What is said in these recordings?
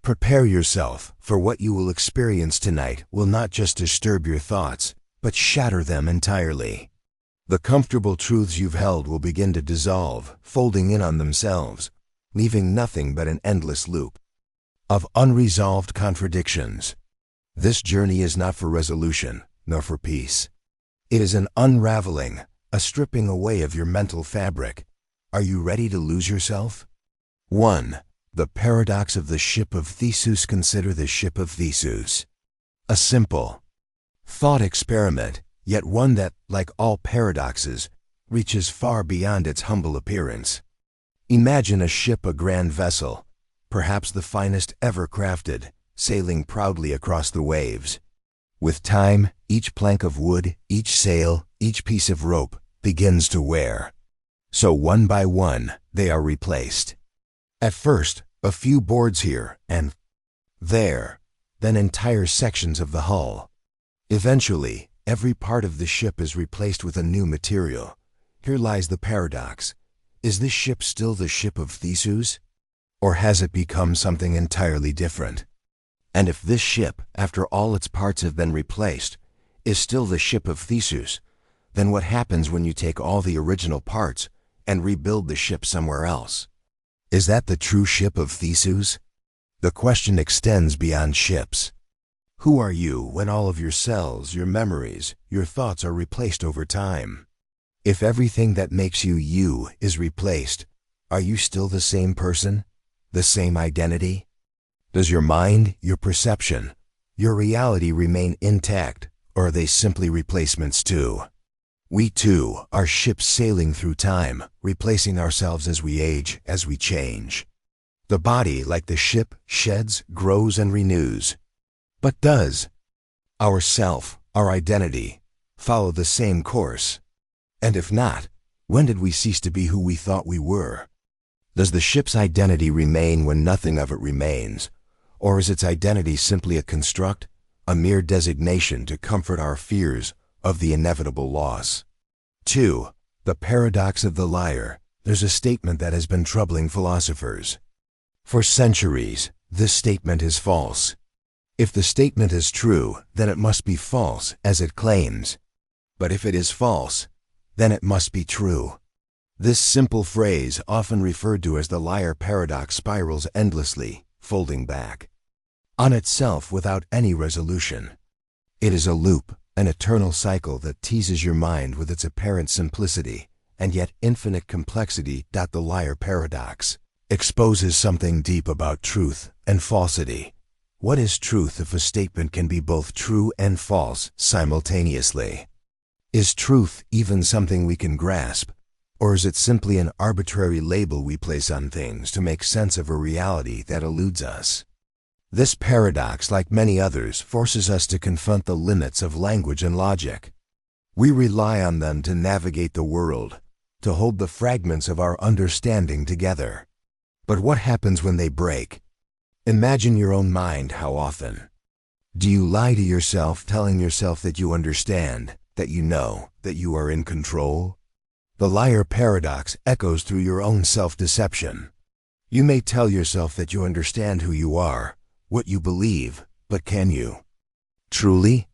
Prepare yourself, for what you will experience tonight will not just disturb your thoughts, but shatter them entirely. The comfortable truths you've held will begin to dissolve, folding in on themselves, leaving nothing but an endless loop of unresolved contradictions. This journey is not for resolution, nor for peace. It is an unraveling, a stripping away of your mental fabric. Are you ready to lose yourself? 1. The paradox of the ship of Theseus. Consider the ship of Theseus. A simple thought experiment, yet one that, like all paradoxes, reaches far beyond its humble appearance. Imagine a ship, a grand vessel, perhaps the finest ever crafted, sailing proudly across the waves. With time, each plank of wood, each sail, each piece of rope begins to wear. So one by one, they are replaced. At first, a few boards here and there, then entire sections of the hull. Eventually, every part of the ship is replaced with a new material. Here lies the paradox. Is this ship still the ship of Theseus? Or has it become something entirely different? And if this ship, after all its parts have been replaced, is still the ship of Theseus, then what happens when you take all the original parts and rebuild the ship somewhere else? Is that the true ship of Theseus? The question extends beyond ships. Who are you when all of your cells, your memories, your thoughts are replaced over time? If everything that makes you you is replaced, are you still the same person? The same identity? Does your mind, your perception, your reality remain intact, or are they simply replacements too? We too are ships sailing through time, replacing ourselves as we age, as we change. The body, like the ship, sheds, grows, and renews. But does our self, our identity, follow the same course? And if not, when did we cease to be who we thought we were? Does the ship's identity remain when nothing of it remains? Or is its identity simply a construct, a mere designation to comfort our fears of the inevitable loss? 2. The paradox of the liar. There's a statement that has been troubling philosophers. For centuries, this statement is false. If the statement is true, then it must be false, as it claims. But if it is false, then it must be true. This simple phrase, often referred to as the liar paradox, spirals endlessly, folding back on itself without any resolution. It is a loop, an eternal cycle that teases your mind with its apparent simplicity and yet infinite complexity. The liar paradox exposes something deep about truth and falsity. What is truth if a statement can be both true and false simultaneously? Is truth even something we can grasp, or is it simply an arbitrary label we place on things to make sense of a reality that eludes us? This paradox, like many others, forces us to confront the limits of language and logic. We rely on them to navigate the world, to hold the fragments of our understanding together. But what happens when they break? Imagine your own mind. How often do you lie to yourself, telling yourself that you understand, that you know, that you are in control? The liar paradox echoes through your own self-deception. You may tell yourself that you understand who you are, what you believe, but can you? Truly?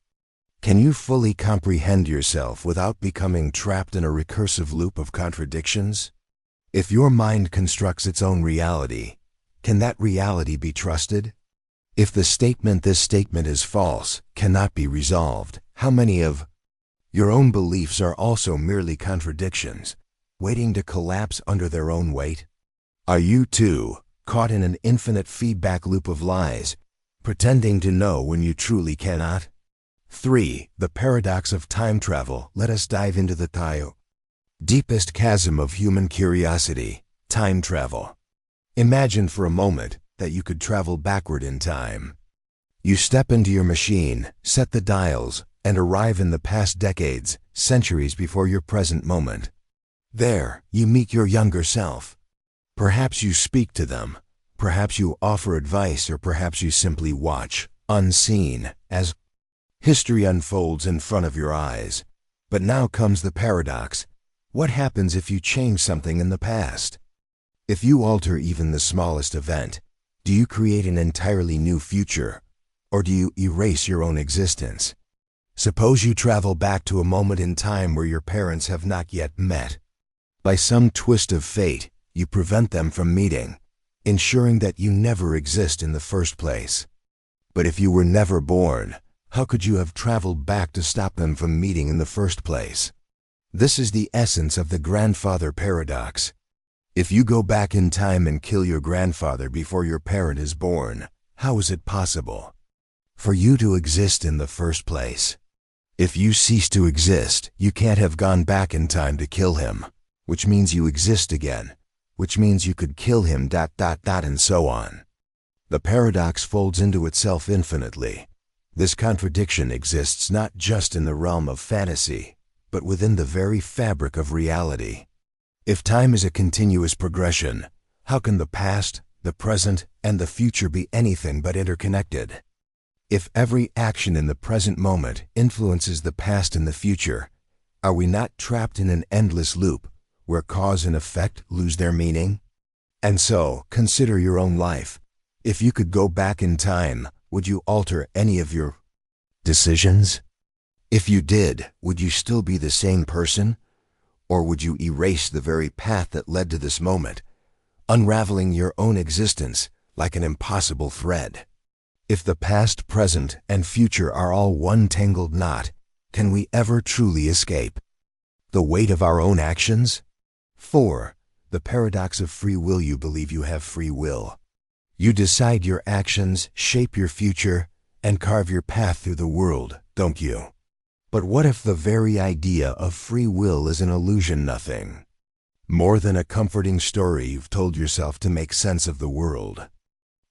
Can you fully comprehend yourself without becoming trapped in a recursive loop of contradictions? If your mind constructs its own reality, can that reality be trusted? If the statement, "this statement is false," cannot be resolved, how many of your own beliefs are also merely contradictions, waiting to collapse under their own weight? Are you too caught in an infinite feedback loop of lies, pretending to know when you truly cannot? 3. The paradox of time travel. Let us dive into the deepest chasm of human curiosity, time travel. Imagine for a moment that you could travel backward in time. You step into your machine, set the dials, and arrive in the past decades, centuries before your present moment. There, you meet your younger self. Perhaps you speak to them, perhaps you offer advice, or perhaps you simply watch, unseen, as history unfolds in front of your eyes. But now comes the paradox. What happens if you change something in the past? If you alter even the smallest event, Do you create an entirely new future, or do you erase your own existence? Suppose you travel back to a moment in time where your parents have not yet met. By some twist of fate, you prevent them from meeting, ensuring that you never exist in the first place. But if you were never born, how could you have traveled back to stop them from meeting in the first place? This is the essence of the grandfather paradox. If you go back in time and kill your grandfather before your parent is born, how is it possible for you to exist in the first place? If you cease to exist, you can't have gone back in time to kill him, which means you exist again, which means you could kill him ... and so on. The paradox folds into itself infinitely. This contradiction exists not just in the realm of fantasy, but within the very fabric of reality. If time is a continuous progression, how can the past, the present, and the future be anything but interconnected? If every action in the present moment influences the past and the future, are we not trapped in an endless loop where cause and effect lose their meaning? And so, consider your own life. If you could go back in time, would you alter any of your decisions? If you did, would you still be the same person? Or would you erase the very path that led to this moment, unraveling your own existence like an impossible thread? If the past, present, and future are all one tangled knot, can we ever truly escape the weight of our own actions? 4. The paradox of free will. You believe you have free will. You decide your actions, shape your future, and carve your path through the world, don't you? But what if the very idea of free will is an illusion, nothing more than a comforting story you've told yourself to make sense of the world?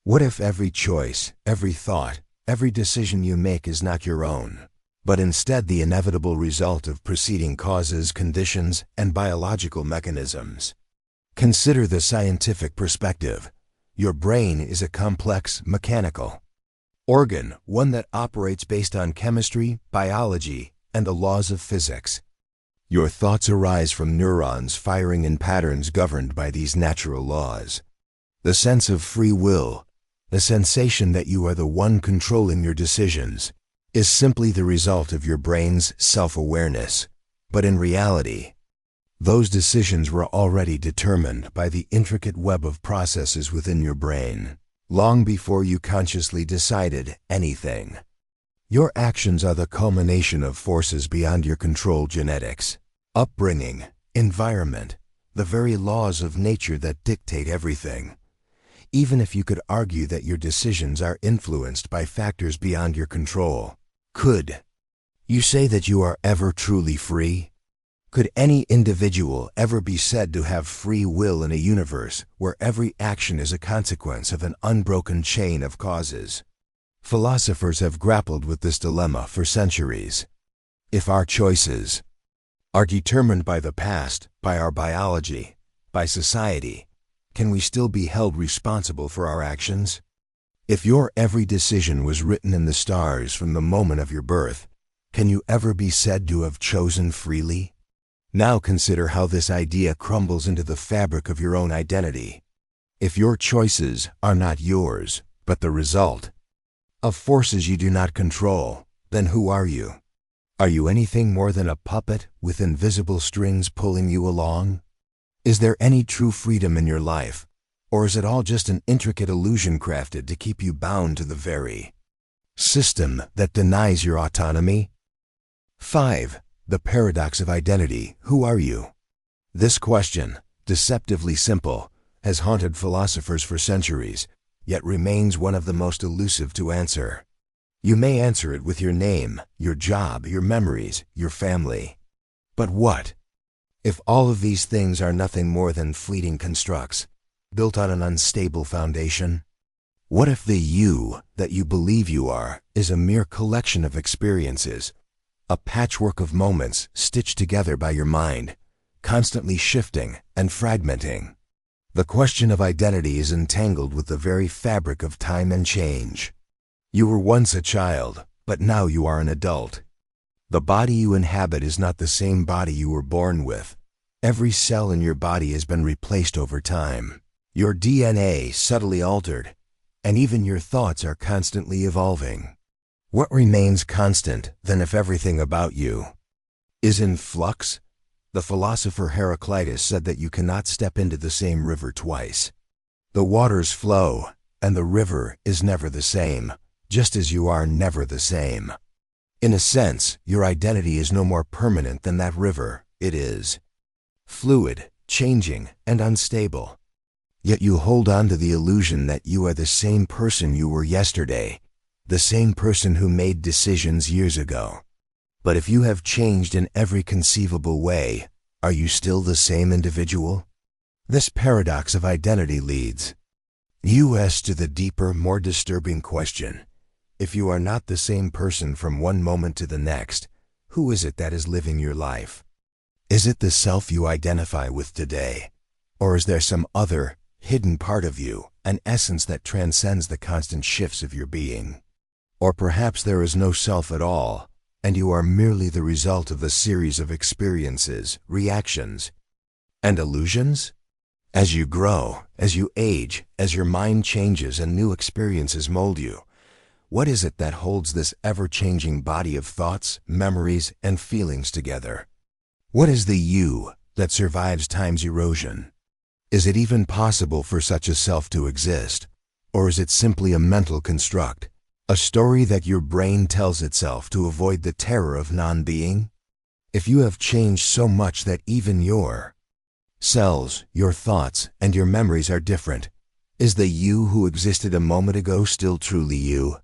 What if every choice, every thought, every decision you make is not your own, but instead the inevitable result of preceding causes, conditions, and biological mechanisms? Consider the scientific perspective. Your brain is a complex, mechanical organ, one that operates based on chemistry, biology, and the laws of physics. Your thoughts arise from neurons firing in patterns governed by these natural laws. The sense of free will, the sensation that you are the one controlling your decisions, is simply the result of your brain's self-awareness. But in reality, those decisions were already determined by the intricate web of processes within your brain, long before you consciously decided anything. Your actions are the culmination of forces beyond your control: genetics, upbringing, environment, the very laws of nature that dictate everything. Even if you could argue that your decisions are influenced by factors beyond your control, could you say that you are ever truly free? Could any individual ever be said to have free will in a universe where every action is a consequence of an unbroken chain of causes? Philosophers have grappled with this dilemma for centuries. If our choices are determined by the past, by our biology, by society, can we still be held responsible for our actions? If your every decision was written in the stars from the moment of your birth, can you ever be said to have chosen freely? Now consider how this idea crumbles into the fabric of your own identity. If your choices are not yours, but the result of forces you do not control, then who are you? Are you anything more than a puppet with invisible strings pulling you along? Is there any true freedom in your life, or is it all just an intricate illusion crafted to keep you bound to the very system that denies your autonomy? 5. The paradox of identity. Who are you? This question, deceptively simple, has haunted philosophers for centuries, yet remains one of the most elusive to answer. You may answer it with your name, your job, your memories, your family. But what if all of these things are nothing more than fleeting constructs, built on an unstable foundation? What if the you that you believe you are is a mere collection of experiences, a patchwork of moments stitched together by your mind, constantly shifting and fragmenting? The question of identity is entangled with the very fabric of time and change. You were once a child, but now you are an adult. The body you inhabit is not the same body you were born with. Every cell in your body has been replaced over time. Your DNA subtly altered, and even your thoughts are constantly evolving. What remains constant, then, if everything about you is in flux? The philosopher Heraclitus said that you cannot step into the same river twice. The waters flow, and the river is never the same, just as you are never the same. In a sense, your identity is no more permanent than that river. It is fluid, changing, and unstable. Yet you hold on to the illusion that you are the same person you were yesterday, the same person who made decisions years ago. But if you have changed in every conceivable way, are you still the same individual? This paradox of identity leads us to the deeper, more disturbing question. If you are not the same person from one moment to the next, who is it that is living your life? Is it the self you identify with today? Or is there some other, hidden part of you, an essence that transcends the constant shifts of your being? Or perhaps there is no self at all, and you are merely the result of a series of experiences, reactions, and illusions? As you grow, as you age, as your mind changes and new experiences mold you, what is it that holds this ever-changing body of thoughts, memories, and feelings together? What is the you that survives time's erosion? Is it even possible for such a self to exist? Or is it simply a mental construct? A story that your brain tells itself to avoid the terror of non-being? If you have changed so much that even your cells, your thoughts, and your memories are different, is the you who existed a moment ago still truly you?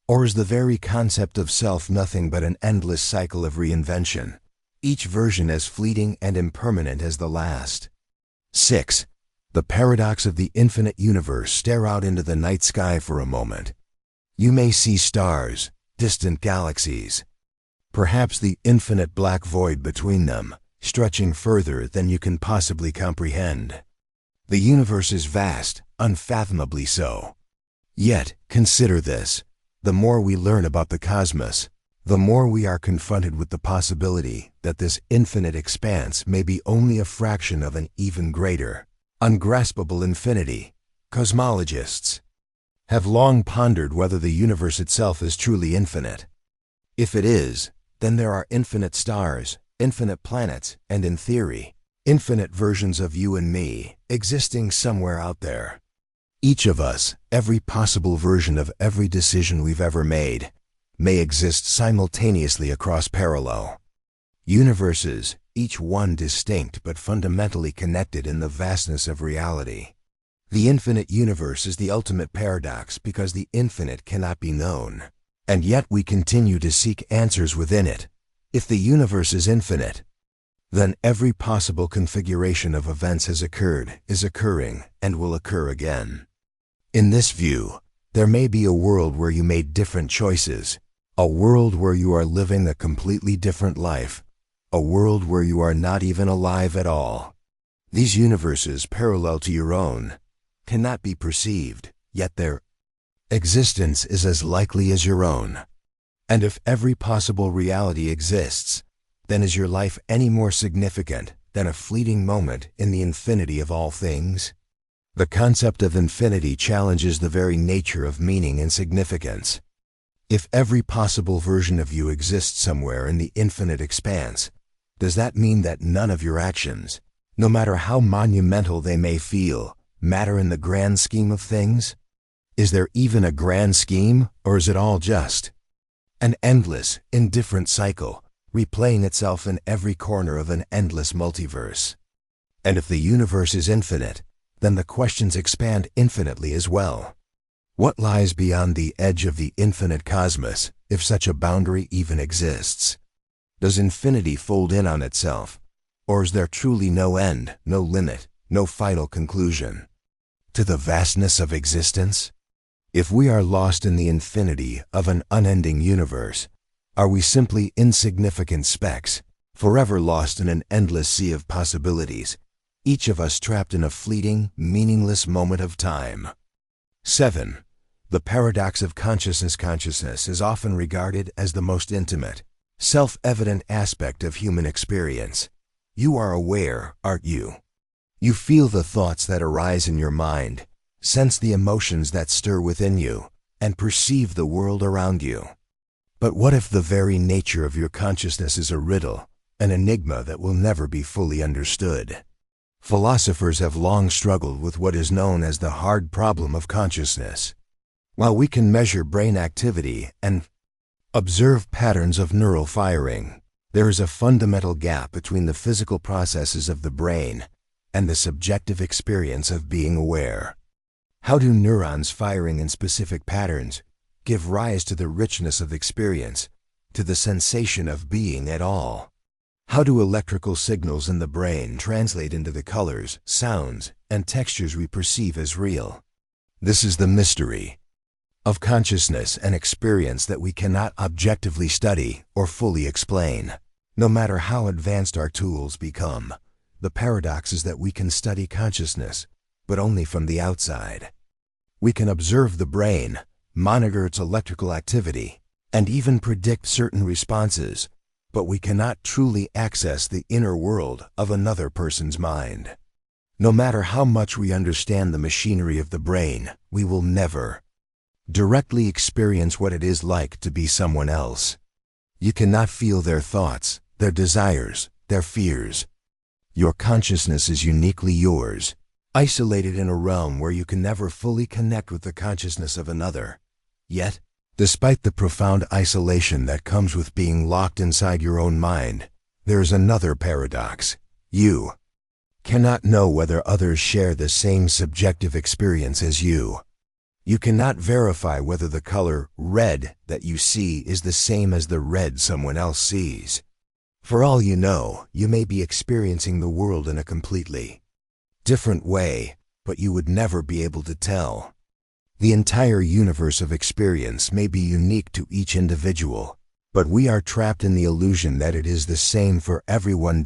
Or is the very concept of self nothing but an endless cycle of reinvention, each version as fleeting and impermanent as the last? 6. The paradox of the infinite universe. Stare out into the night sky for a moment. You may see stars, distant galaxies, perhaps the infinite black void between them, stretching further than you can possibly comprehend. The universe is vast, unfathomably so. Yet, consider this: the more we learn about the cosmos, the more we are confronted with the possibility that this infinite expanse may be only a fraction of an even greater, ungraspable infinity. Cosmologists have long pondered whether the universe itself is truly infinite. If it is, then there are infinite stars, infinite planets, and in theory, infinite versions of you and me, existing somewhere out there. Each of us, every possible version of every decision we've ever made, may exist simultaneously across parallel universes, each one distinct but fundamentally connected in the vastness of reality. The infinite universe is the ultimate paradox because the infinite cannot be known, and yet we continue to seek answers within it. If the universe is infinite, then every possible configuration of events has occurred, is occurring, and will occur again. In this view, there may be a world where you made different choices, a world where you are living a completely different life, a world where you are not even alive at all. These universes, parallel to your own, cannot be perceived, yet their existence is as likely as your own. And if every possible reality exists, then is your life any more significant than a fleeting moment in the infinity of all things? The concept of infinity challenges the very nature of meaning and significance. If every possible version of you exists somewhere in the infinite expanse, does that mean that none of your actions, no matter how monumental they may feel, matter in the grand scheme of things? Is there even a grand scheme, or is it all just an endless, indifferent cycle, replaying itself in every corner of an endless multiverse? And if the universe is infinite, then the questions expand infinitely as well. What lies beyond the edge of the infinite cosmos, if such a boundary even exists? Does infinity fold in on itself, or is there truly no end, no limit, no final conclusion to the vastness of existence? If we are lost in the infinity of an unending universe, are we simply insignificant specks, forever lost in an endless sea of possibilities, each of us trapped in a fleeting, meaningless moment of time? 7. The paradox of consciousness. Consciousness is often regarded as the most intimate, self-evident aspect of human experience. You are aware, aren't you? You feel the thoughts that arise in your mind, sense the emotions that stir within you, and perceive the world around you. But what if the very nature of your consciousness is a riddle, an enigma that will never be fully understood? Philosophers have long struggled with what is known as the hard problem of consciousness. While we can measure brain activity and observe patterns of neural firing, there is a fundamental gap between the physical processes of the brain and the subjective experience of being aware. How do neurons firing in specific patterns give rise to the richness of experience, to the sensation of being at all? How do electrical signals in the brain translate into the colors, sounds, and textures we perceive as real? This is the mystery of consciousness and experience that we cannot objectively study or fully explain. No matter how advanced our tools become, the paradox is that we can study consciousness, but only from the outside. We can observe the brain, monitor its electrical activity, and even predict certain responses, but we cannot truly access the inner world of another person's mind. No matter how much we understand the machinery of the brain, we will never directly experience what it is like to be someone else. You cannot feel their thoughts, their desires, their fears. Your consciousness is uniquely yours, isolated in a realm where you can never fully connect with the consciousness of another. Yet, despite the profound isolation that comes with being locked inside your own mind, there is another paradox. You cannot know whether others share the same subjective experience as you. You cannot verify whether the color red that you see is the same as the red someone else sees. For all you know, you may be experiencing the world in a completely different way, but you would never be able to tell. The entire universe of experience may be unique to each individual, but we are trapped in the illusion that it is the same for everyone.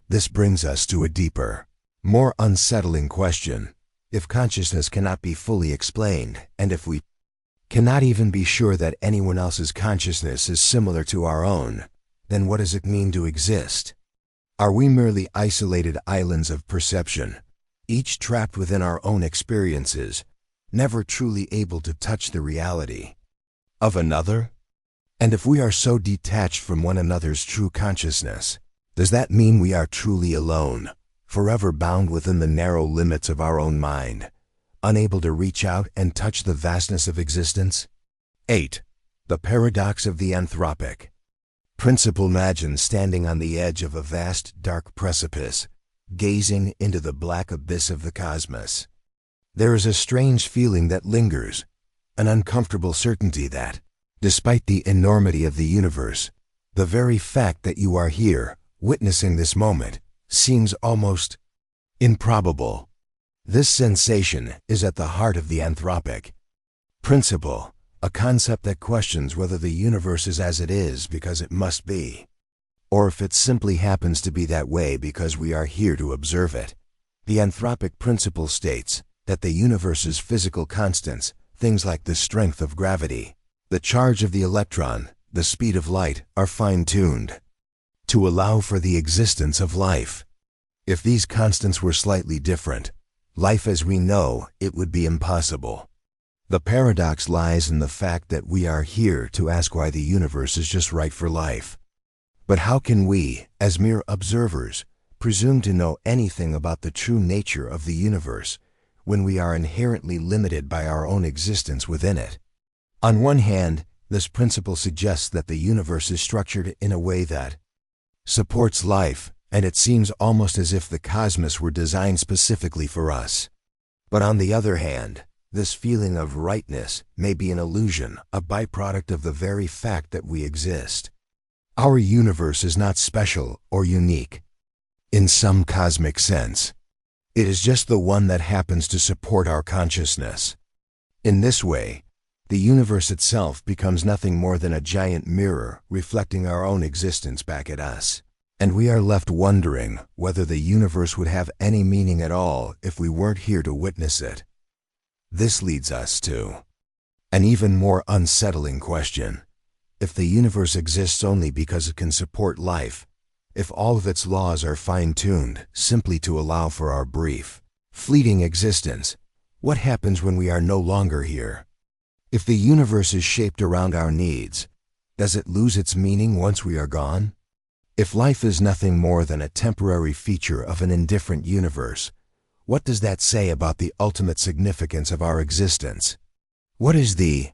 This brings us to a deeper, more unsettling question. If consciousness cannot be fully explained, and if we cannot even be sure that anyone else's consciousness is similar to our own, then what does it mean to exist? Are we merely isolated islands of perception, each trapped within our own experiences, never truly able to touch the reality of another? And if we are so detached from one another's true consciousness, does that mean we are truly alone, forever bound within the narrow limits of our own mind, unable to reach out and touch the vastness of existence? 8. The paradox of the Anthropic principle. Imagine standing on the edge of a vast, dark precipice, gazing into the black abyss of the cosmos. There is a strange feeling that lingers, an uncomfortable certainty that, despite the enormity of the universe, the very fact that you are here, witnessing this moment, seems almost improbable. This sensation is at the heart of the Anthropic principle, a concept that questions whether the universe is as it is because it must be, or if it simply happens to be that way because we are here to observe it. The Anthropic principle states that the universe's physical constants, things like the strength of gravity, the charge of the electron, the speed of light, are fine-tuned to allow for the existence of life. If these constants were slightly different, life as we know it would be impossible. The paradox lies in the fact that we are here to ask why the universe is just right for life. But how can we, as mere observers, presume to know anything about the true nature of the universe when we are inherently limited by our own existence within it? On one hand, this principle suggests that the universe is structured in a way that supports life, and it seems almost as if the cosmos were designed specifically for us. But on the other hand, this feeling of rightness may be an illusion, a byproduct of the very fact that we exist. Our universe is not special or unique in some cosmic sense. It is just the one that happens to support our consciousness. In this way, the universe itself becomes nothing more than a giant mirror reflecting our own existence back at us. And we are left wondering whether the universe would have any meaning at all if we weren't here to witness it. This leads us to an even more unsettling question. If the universe exists only because it can support life, if all of its laws are fine-tuned simply to allow for our brief, fleeting existence, What happens when we are no longer here? If the universe is shaped around our needs, does it lose its meaning once we are gone? If life is nothing more than a temporary feature of an indifferent universe, what does that say about the ultimate significance of our existence? What is the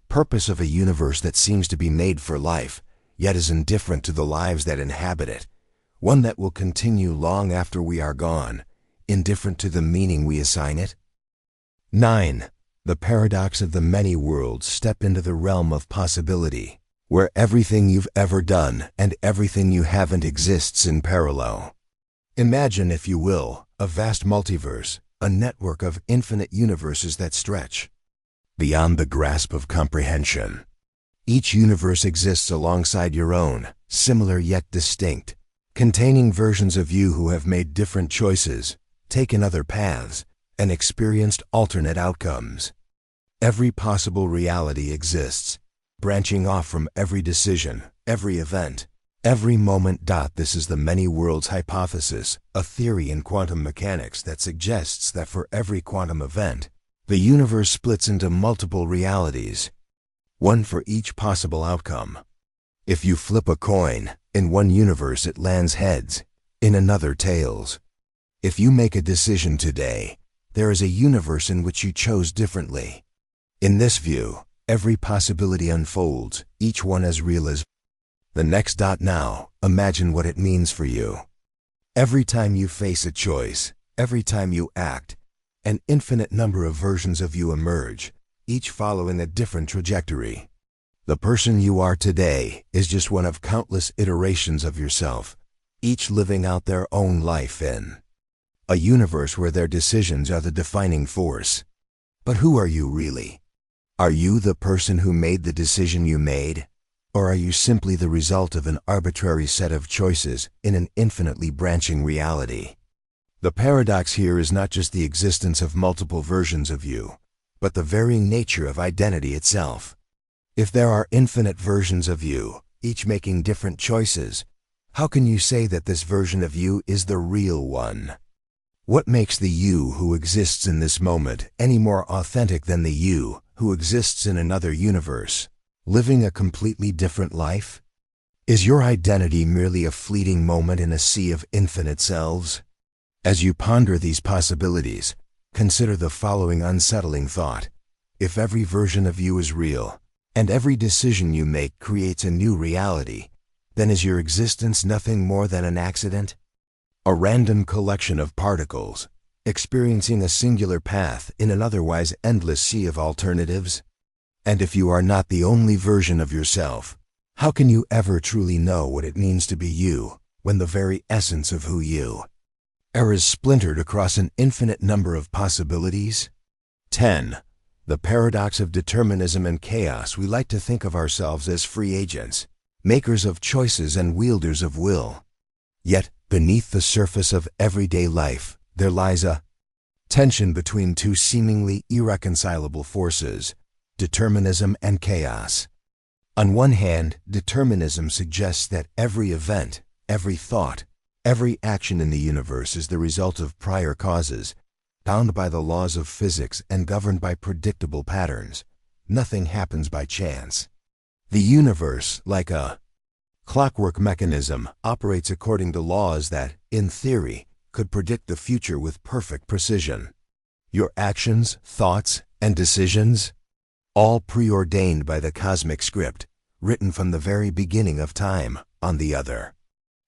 purpose of a universe that seems to be made for life, yet is indifferent to the lives that inhabit it, one that will continue long after we are gone, indifferent to the meaning we assign it? 9. The paradox of the many worlds. Step into the realm of possibility, where everything you've ever done and everything you haven't exists in parallel. Imagine, if you will, a vast multiverse, a network of infinite universes that stretch beyond the grasp of comprehension. Each universe exists alongside your own, similar yet distinct, containing versions of you who have made different choices, taken other paths, and experienced alternate outcomes. Every possible reality exists, branching off from every decision, every event, every moment. This is the many worlds hypothesis, a theory in quantum mechanics that suggests that for every quantum event, the universe splits into multiple realities, one for each possible outcome. If you flip a coin, in one universe it lands heads, in another tails. If you make a decision today, there is a universe in which you chose differently. In this view, every possibility unfolds, each one as real as the next. Now, imagine what it means for you. Every time you face a choice, every time you act, an infinite number of versions of you emerge, each following a different trajectory. The person you are today is just one of countless iterations of yourself, each living out their own life in a universe where their decisions are the defining force. But who are you really? Are you the person who made the decision you made? Or are you simply the result of an arbitrary set of choices in an infinitely branching reality? The paradox here is not just the existence of multiple versions of you, but the very nature of identity itself. If there are infinite versions of you, each making different choices, how can you say that this version of you is the real one? What makes the you who exists in this moment any more authentic than the you who exists in another universe, living a completely different life? Is your identity merely a fleeting moment in a sea of infinite selves? As you ponder these possibilities, consider the following unsettling thought. If every version of you is real, and every decision you make creates a new reality, then is your existence nothing more than an accident? A random collection of particles, experiencing a singular path in an otherwise endless sea of alternatives? And if you are not the only version of yourself, how can you ever truly know what it means to be you, when the very essence of who you are is splintered across an infinite number of possibilities? 10. The paradox of determinism and chaos. We like to think of ourselves as free agents, makers of choices and wielders of will. Yet, beneath the surface of everyday life, there lies a tension between two seemingly irreconcilable forces, determinism and chaos. On one hand, determinism suggests that every event, every thought, every action in the universe is the result of prior causes, bound by the laws of physics and governed by predictable patterns. Nothing happens by chance. The universe, like a clockwork mechanism, operates according to laws that, in theory, could predict the future with perfect precision. Your actions, thoughts, and decisions, all preordained by the cosmic script, written from the very beginning of time. On the other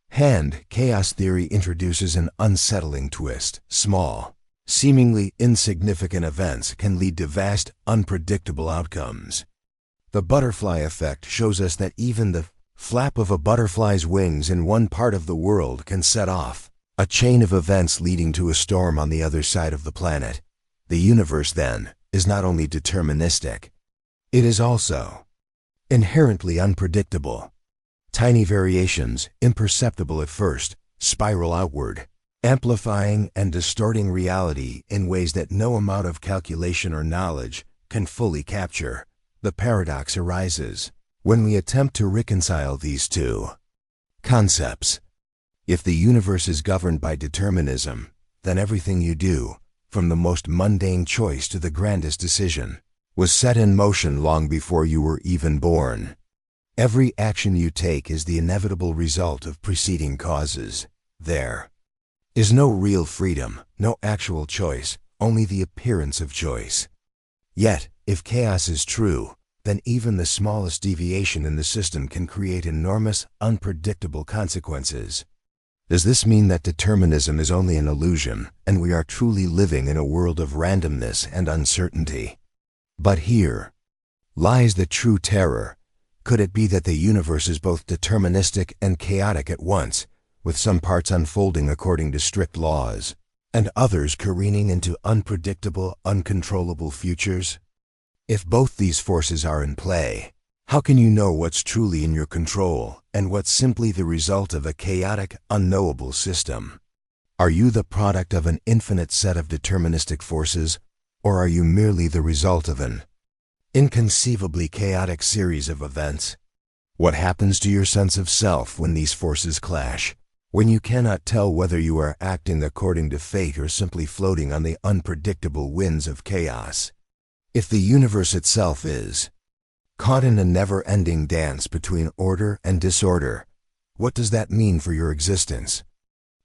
hand, chaos theory introduces an unsettling twist. Small, seemingly insignificant events can lead to vast, unpredictable outcomes. The butterfly effect shows us that even the flap of a butterfly's wings in one part of the world can set off a chain of events leading to a storm on the other side of the planet. The universe, then, is not only deterministic, it is also inherently unpredictable. Tiny variations, imperceptible at first, spiral outward, amplifying and distorting reality in ways that no amount of calculation or knowledge can fully capture. The paradox arises when we attempt to reconcile these two concepts. If the universe is governed by determinism, then everything you do, from the most mundane choice to the grandest decision, was set in motion long before you were even born. Every action you take is the inevitable result of preceding causes. There is no real freedom, no actual choice, only the appearance of choice. Yet, if chaos is true, then even the smallest deviation in the system can create enormous, unpredictable consequences. Does this mean that determinism is only an illusion, and we are truly living in a world of randomness and uncertainty? But here lies the true terror. Could it be that the universe is both deterministic and chaotic at once, with some parts unfolding according to strict laws, and others careening into unpredictable, uncontrollable futures? If both these forces are in play, how can you know what's truly in your control and what's simply the result of a chaotic, unknowable system? Are you the product of an infinite set of deterministic forces, or are you merely the result of an inconceivably chaotic series of events? What happens to your sense of self when these forces clash, when you cannot tell whether you are acting according to fate or simply floating on the unpredictable winds of chaos? If the universe itself is caught in a never-ending dance between order and disorder, what does that mean for your existence?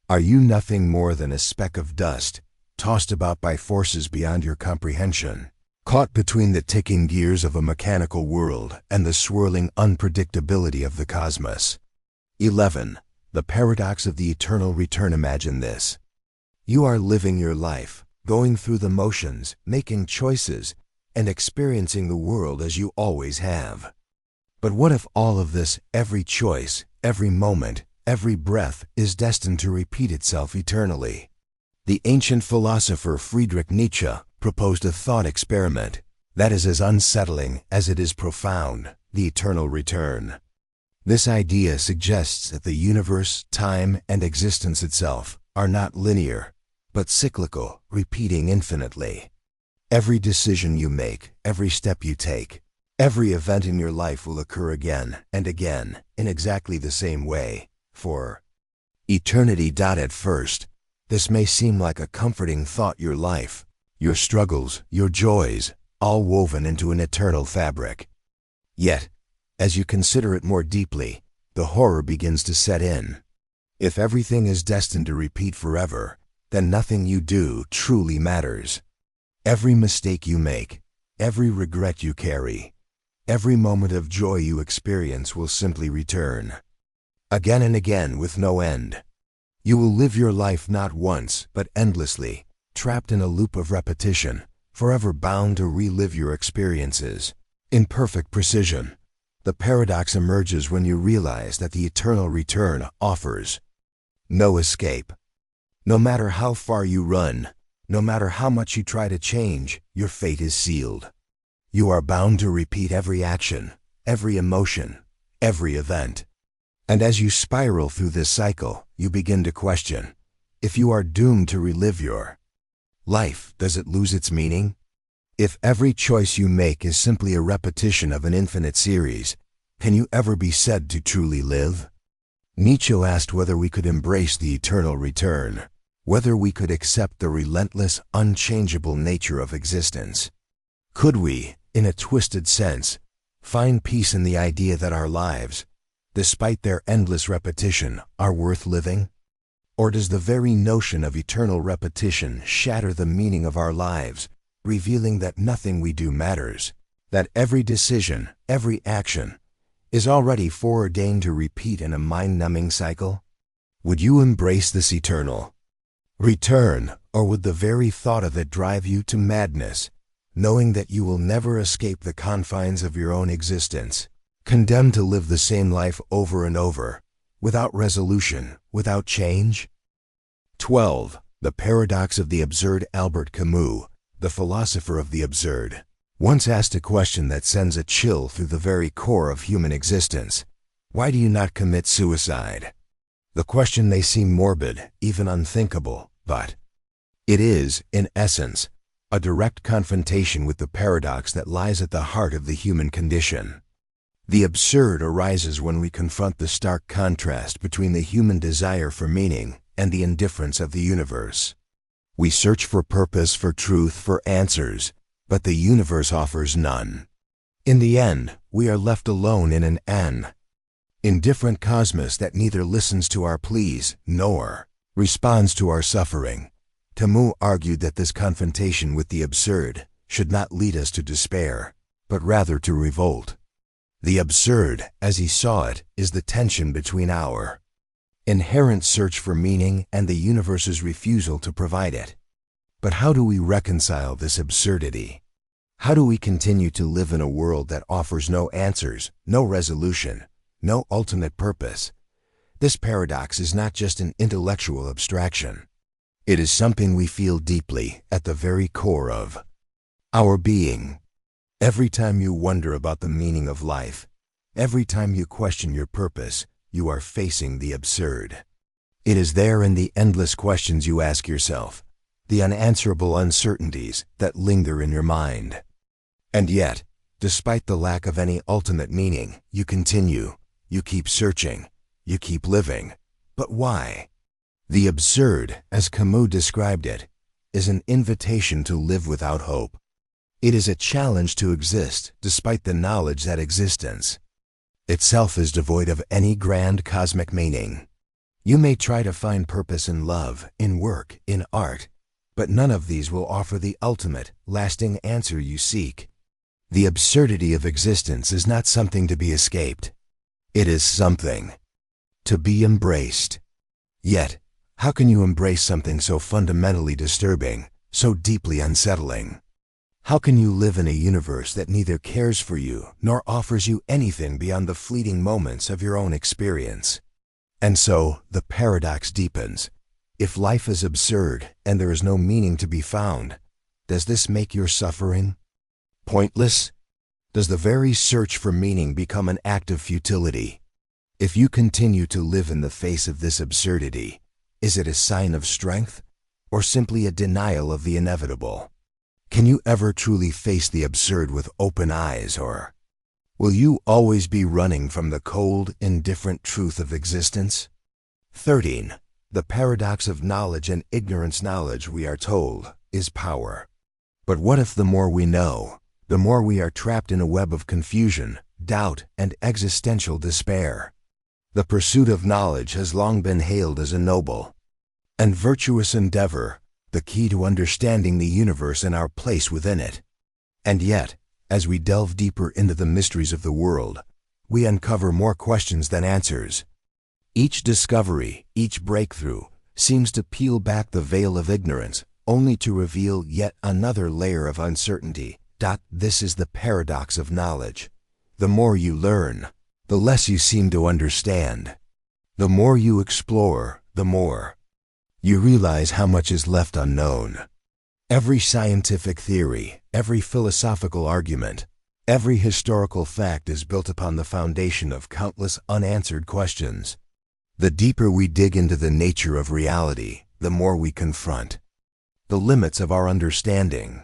Are you nothing more than a speck of dust, tossed about by forces beyond your comprehension, caught between the ticking gears of a mechanical world and the swirling unpredictability of the cosmos? 11. The paradox of the eternal return. Imagine this. You are living your life, going through the motions, making choices, and experiencing the world as you always have. But what if all of this, every choice, every moment, every breath, is destined to repeat itself eternally? The ancient philosopher Friedrich Nietzsche proposed a thought experiment that is as unsettling as it is profound: the eternal return. This idea suggests that the universe, time, and existence itself are not linear, but cyclical, repeating infinitely. Every decision you make, every step you take, every event in your life will occur again and again in exactly the same way for eternity. At first, this may seem like a comforting thought: your life, your struggles, your joys, all woven into an eternal fabric. Yet, as you consider it more deeply, the horror begins to set in. If everything is destined to repeat forever, then nothing you do truly matters. Every mistake you make, every regret you carry, every moment of joy you experience will simply return, again and again with no end. You will live your life not once, but endlessly, trapped in a loop of repetition, forever bound to relive your experiences in perfect precision. The paradox emerges when you realize that the eternal return offers no escape. No matter how far you run, no matter how much you try to change, your fate is sealed. You are bound to repeat every action, every emotion, every event. And as you spiral through this cycle, you begin to question: if you are doomed to relive your life, does it lose its meaning? If every choice you make is simply a repetition of an infinite series, can you ever be said to truly live? Nietzsche asked whether we could embrace the eternal return, whether we could accept the relentless, unchangeable nature of existence. Could we, in a twisted sense, find peace in the idea that our lives, despite their endless repetition, are worth living? Or does the very notion of eternal repetition shatter the meaning of our lives, revealing that nothing we do matters, that every decision, every action, is already foreordained to repeat in a mind-numbing cycle? Would you embrace this eternal return, or would the very thought of it drive you to madness, knowing that you will never escape the confines of your own existence, condemned to live the same life over and over, without resolution, without change? 12. The paradox of the absurd. Albert Camus, the philosopher of the absurd, once asked a question that sends a chill through the very core of human existence: why do you not commit suicide? The question may seem morbid, even unthinkable, but it is, in essence, a direct confrontation with the paradox that lies at the heart of the human condition. The absurd arises when we confront the stark contrast between the human desire for meaning and the indifference of the universe. We search for purpose, for truth, for answers, but the universe offers none. In the end, we are left alone in an indifferent cosmos that neither listens to our pleas nor responds to our suffering. Camus argued that this confrontation with the absurd should not lead us to despair, but rather to revolt. The absurd, as he saw it, is the tension between our inherent search for meaning and the universe's refusal to provide it. But how do we reconcile this absurdity? How do we continue to live in a world that offers no answers, no resolution, no ultimate purpose? This paradox is not just an intellectual abstraction. It is something we feel deeply at the very core of our being. Every time you wonder about the meaning of life, every time you question your purpose, you are facing the absurd. It is there in the endless questions you ask yourself, the unanswerable uncertainties that linger in your mind. And yet, despite the lack of any ultimate meaning, you continue, you keep searching, you keep living. But why? The absurd, as Camus described it, is an invitation to live without hope. It is a challenge to exist despite the knowledge that existence itself is devoid of any grand cosmic meaning. You may try to find purpose in love, in work, in art, but none of these will offer the ultimate, lasting answer you seek. The absurdity of existence is not something to be escaped. It is something to be embraced. Yet, how can you embrace something so fundamentally disturbing, so deeply unsettling? How can you live in a universe that neither cares for you nor offers you anything beyond the fleeting moments of your own experience? And so, the paradox deepens. If life is absurd and there is no meaning to be found, does this make your suffering pointless? Does the very search for meaning become an act of futility? If you continue to live in the face of this absurdity, is it a sign of strength or simply a denial of the inevitable? Can you ever truly face the absurd with open eyes, or will you always be running from the cold, indifferent truth of existence? 13. The paradox of knowledge and ignorance. Knowledge, we are told, is power. But what if the more we know, the more we are trapped in a web of confusion, doubt, and existential despair? The pursuit of knowledge has long been hailed as a noble and virtuous endeavor, the key to understanding the universe and our place within it. And yet, as we delve deeper into the mysteries of the world, we uncover more questions than answers. Each discovery, each breakthrough, seems to peel back the veil of ignorance, only to reveal yet another layer of uncertainty. This is the paradox of knowledge. The more you learn, the less you seem to understand. The more you explore, the more you realize how much is left unknown. Every scientific theory, every philosophical argument, every historical fact is built upon the foundation of countless unanswered questions. The deeper we dig into the nature of reality, the more we confront the limits of our understanding.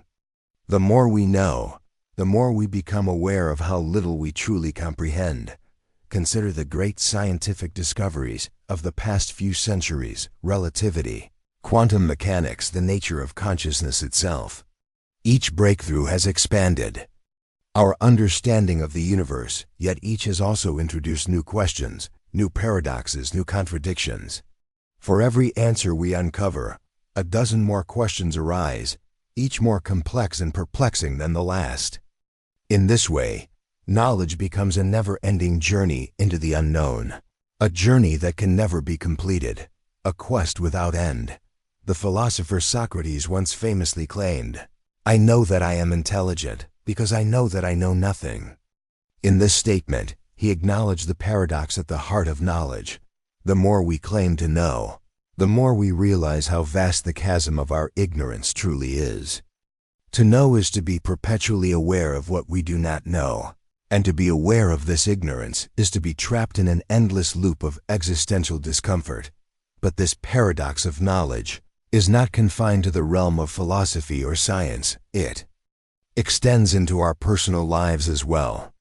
The more we know, the more we become aware of how little we truly comprehend. Consider the great scientific discoveries of the past few centuries: relativity, quantum mechanics, the nature of consciousness itself. Each breakthrough has expanded our understanding of the universe, yet each has also introduced new questions, new paradoxes, new contradictions. For every answer we uncover, a dozen more questions arise, each more complex and perplexing than the last. In this way, knowledge becomes a never-ending journey into the unknown, a journey that can never be completed, a quest without end. The philosopher Socrates once famously claimed, "I know that I am intelligent because I know that I know nothing." In this statement, he acknowledged the paradox at the heart of knowledge. The more we claim to know, the more we realize how vast the chasm of our ignorance truly is. To know is to be perpetually aware of what we do not know. And to be aware of this ignorance is to be trapped in an endless loop of existential discomfort. But this paradox of knowledge is not confined to the realm of philosophy or science. It extends into our personal lives as well.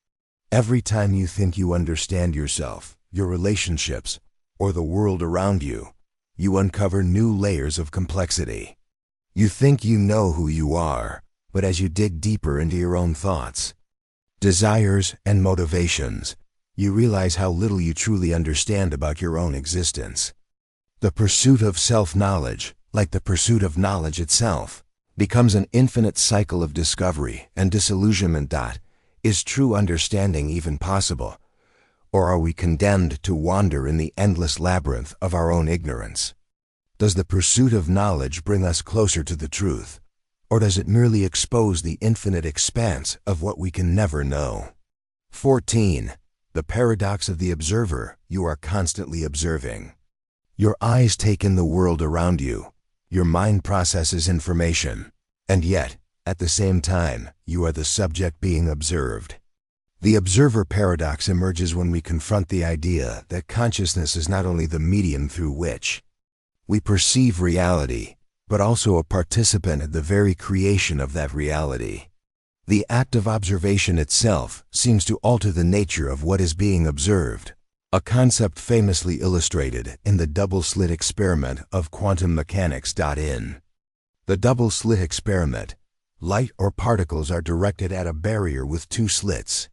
Every time you think you understand yourself, your relationships, or the world around you, you uncover new layers of complexity. You think you know who you are, but as you dig deeper into your own thoughts, desires, and motivations, you realize how little you truly understand about your own existence. The pursuit of self-knowledge, like the pursuit of knowledge itself, becomes an infinite cycle of discovery and disillusionment. Is true understanding even possible? Or are we condemned to wander in the endless labyrinth of our own ignorance? Does the pursuit of knowledge bring us closer to the truth, or does it merely expose the infinite expanse of what we can never know? 14. The paradox of the observer. You are constantly observing. Your eyes take in the world around you. Your mind processes information. And yet, at the same time, you are the subject being observed. The observer paradox emerges when we confront the idea that consciousness is not only the medium through which we perceive reality, but also a participant in the very creation of that reality. The act of observation itself seems to alter the nature of what is being observed, a concept famously illustrated in the double-slit experiment of quantum mechanics. In the double-slit experiment, light or particles are directed at a barrier with two slits.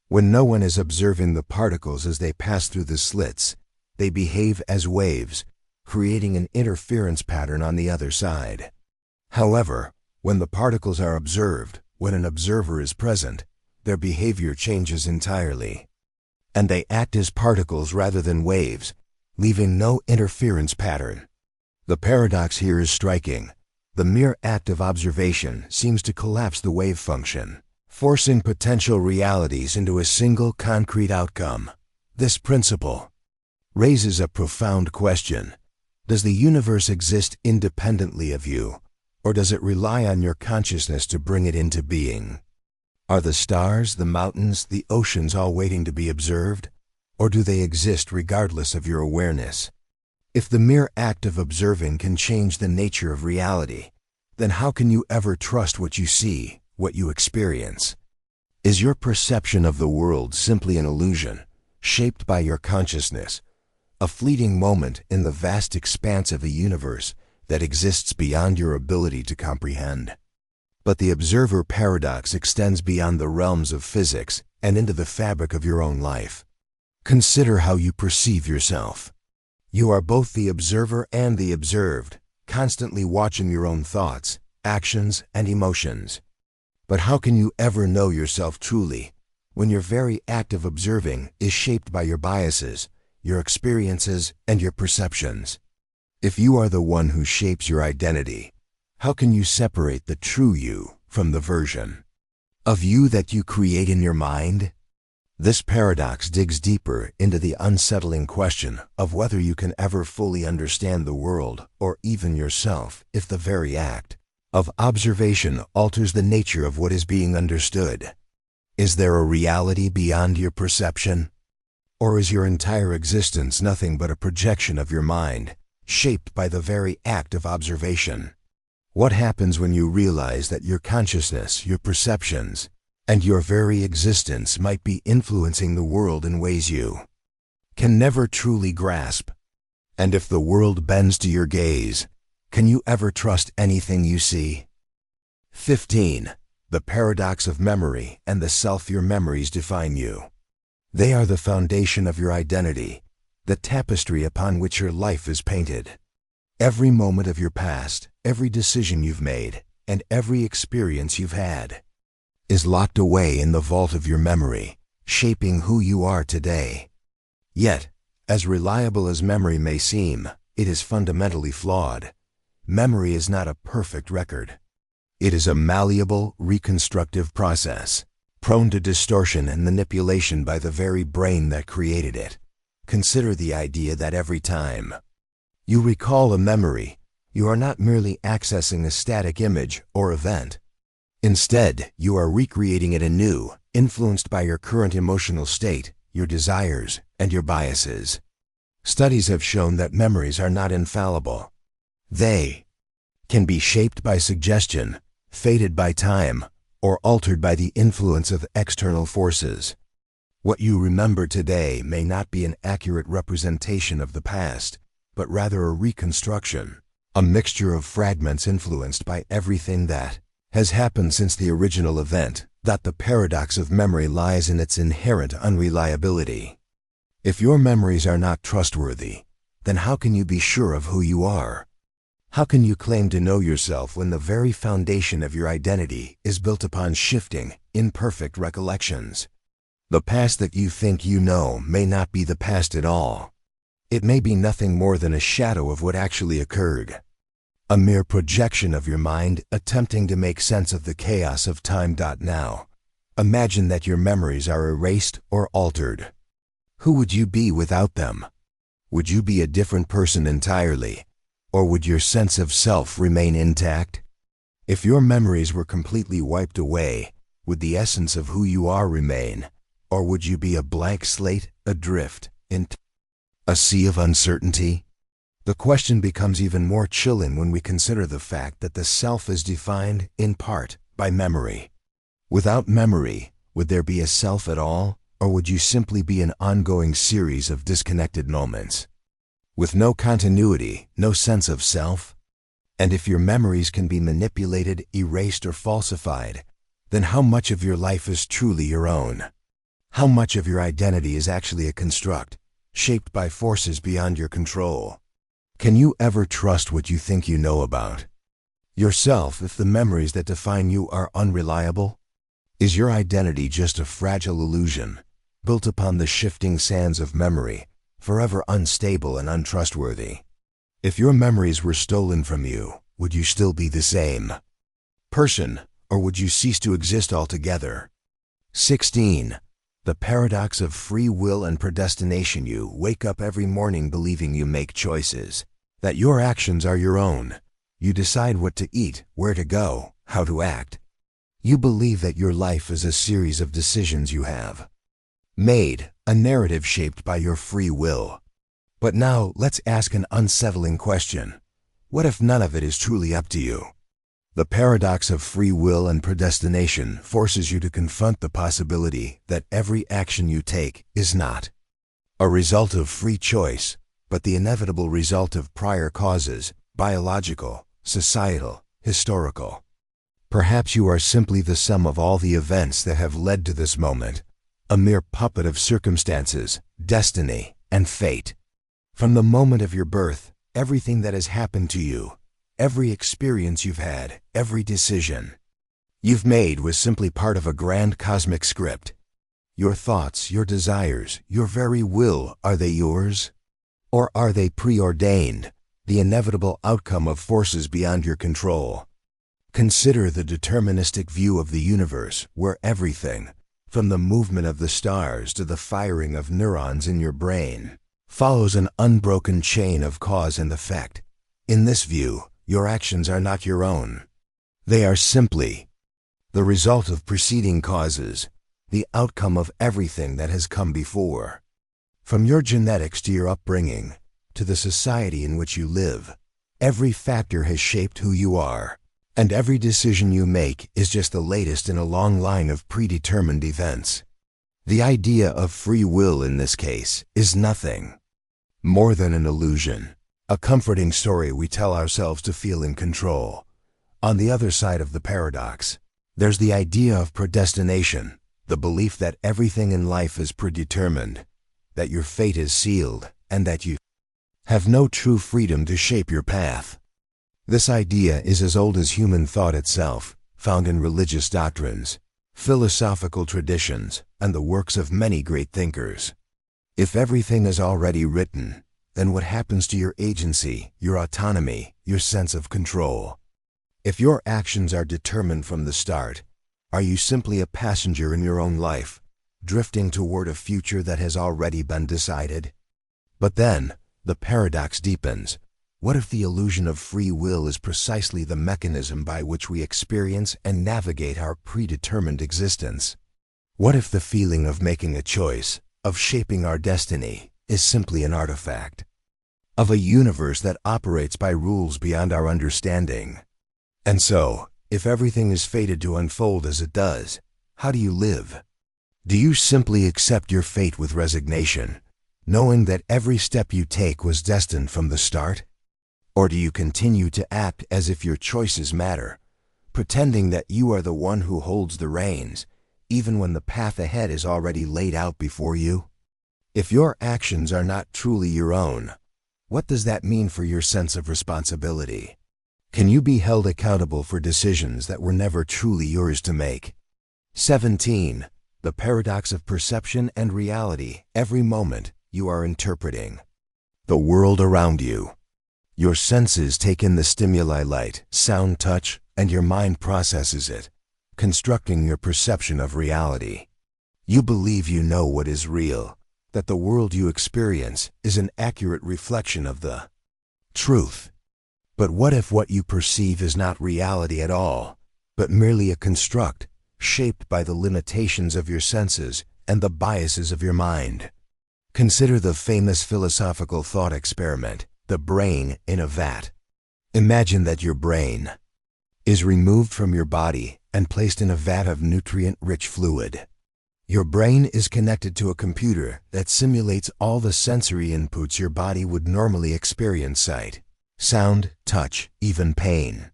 When no one is observing the particles as they pass through the slits, they behave as waves, creating an interference pattern on the other side. However, when the particles are observed, when an observer is present, their behavior changes entirely, and they act as particles rather than waves, leaving no interference pattern. The paradox here is striking. The mere act of observation seems to collapse the wave function, forcing potential realities into a single concrete outcome. This principle raises a profound question. Does the universe exist independently of you, or does it rely on your consciousness to bring it into being? Are the stars, the mountains, the oceans all waiting to be observed, or do they exist regardless of your awareness? If the mere act of observing can change the nature of reality, then how can you ever trust what you see, what you experience? Is your perception of the world simply an illusion, shaped by your consciousness, a fleeting moment in the vast expanse of a universe that exists beyond your ability to comprehend? But the observer paradox extends beyond the realms of physics and into the fabric of your own life. Consider how you perceive yourself. You are both the observer and the observed, constantly watching your own thoughts, actions, and emotions. But how can you ever know yourself truly when your very act of observing is shaped by your biases, your experiences, and your perceptions? If you are the one who shapes your identity, how can you separate the true you from the version of you that you create in your mind? This paradox digs deeper into the unsettling question of whether you can ever fully understand the world or even yourself if the very act of observation alters the nature of what is being understood. Is there a reality beyond your perception? Or is your entire existence nothing but a projection of your mind, shaped by the very act of observation? What happens when you realize that your consciousness, your perceptions, and your very existence might be influencing the world in ways you can never truly grasp? And if the world bends to your gaze, can you ever trust anything you see? 15. The paradox of memory and the self. Your memories define you. They are the foundation of your identity, the tapestry upon which your life is painted. Every moment of your past, every decision you've made, and every experience you've had is locked away in the vault of your memory, shaping who you are today. Yet, as reliable as memory may seem, it is fundamentally flawed. Memory is not a perfect record. It is a malleable, reconstructive process, prone to distortion and manipulation by the very brain that created it. Consider the idea that every time you recall a memory, you are not merely accessing a static image or event. Instead, you are recreating it anew, influenced by your current emotional state, your desires, and your biases. Studies have shown that memories are not infallible. They can be shaped by suggestion, faded by time, or altered by the influence of external forces. What you remember today may not be an accurate representation of the past, but rather a reconstruction, A mixture of fragments influenced by everything that has happened since the original event. That the paradox of memory lies in its inherent unreliability. If your memories are not trustworthy, then how can you be sure of who you are? How can you claim to know yourself when the very foundation of your identity is built upon shifting, imperfect recollections? The past that you think you know may not be the past at all. It may be nothing more than a shadow of what actually occurred. A mere projection of your mind attempting to make sense of the chaos of time. Now, imagine that your memories are erased or altered. Who would you be without them? Would you be a different person entirely? Or would your sense of self remain intact? If your memories were completely wiped away, would the essence of who you are remain? Or would you be a blank slate, adrift, in a sea of uncertainty? The question becomes even more chilling when we consider the fact that the self is defined, in part, by memory. Without memory, would there be a self at all, or would you simply be an ongoing series of disconnected moments? With no continuity, no sense of self? And if your memories can be manipulated, erased, or falsified, then how much of your life is truly your own? How much of your identity is actually a construct, shaped by forces beyond your control? Can you ever trust what you think you know about yourself if the memories that define you are unreliable? Is your identity just a fragile illusion, built upon the shifting sands of memory, forever unstable and untrustworthy? If your memories were stolen from you, would you still be the same person, or would you cease to exist altogether? 16. The paradox of free will and predestination. You wake up every morning believing you make choices, that your actions are your own. You decide what to eat, where to go, how to act. You believe that your life is a series of decisions you have made, a narrative shaped by your free will. But now let's ask an unsettling question. What if none of it is truly up to you? The paradox of free will and predestination forces you to confront the possibility that every action you take is not a result of free choice, but the inevitable result of prior causes, biological, societal, historical. Perhaps you are simply the sum of all the events that have led to this moment, a mere puppet of circumstances, destiny, and fate. From the moment of your birth, everything that has happened to you, every experience you've had, every decision you've made was simply part of a grand cosmic script. Your thoughts, your desires, your very will, are they yours? Or are they preordained, the inevitable outcome of forces beyond your control? Consider the deterministic view of the universe, where everything, from the movement of the stars to the firing of neurons in your brain, follows an unbroken chain of cause and effect. In this view, your actions are not your own. They are simply the result of preceding causes, the outcome of everything that has come before. From your genetics to your upbringing, to the society in which you live, every factor has shaped who you are, and every decision you make is just the latest in a long line of predetermined events. The idea of free will in this case is nothing more than an illusion, a comforting story we tell ourselves to feel in control. On the other side of the paradox, there's the idea of predestination, the belief that everything in life is predetermined, that your fate is sealed, and that you have no true freedom to shape your path. This idea is as old as human thought itself, found in religious doctrines, philosophical traditions, and the works of many great thinkers. If everything is already written, then what happens to your agency, your autonomy, your sense of control? If your actions are determined from the start, are you simply a passenger in your own life, drifting toward a future that has already been decided? But then, the paradox deepens. What if the illusion of free will is precisely the mechanism by which we experience and navigate our predetermined existence? What if the feeling of making a choice, of shaping our destiny, is simply an artifact of a universe that operates by rules beyond our understanding? And so, if everything is fated to unfold as it does, how do you live? Do you simply accept your fate with resignation, knowing that every step you take was destined from the start? Or do you continue to act as if your choices matter, pretending that you are the one who holds the reins, even when the path ahead is already laid out before you? If your actions are not truly your own, what does that mean for your sense of responsibility? Can you be held accountable for decisions that were never truly yours to make? 17. The paradox of perception and reality. Every moment, you are interpreting the world around you. Your senses take in the stimuli: light, sound, touch, and your mind processes it, constructing your perception of reality. You believe you know what is real, that the world you experience is an accurate reflection of the truth. But what if what you perceive is not reality at all, but merely a construct, shaped by the limitations of your senses and the biases of your mind? Consider the famous philosophical thought experiment, the brain in a vat. Imagine that your brain is removed from your body and placed in a vat of nutrient-rich fluid. Your brain is connected to a computer that simulates all the sensory inputs your body would normally experience: sight, sound, touch, even pain.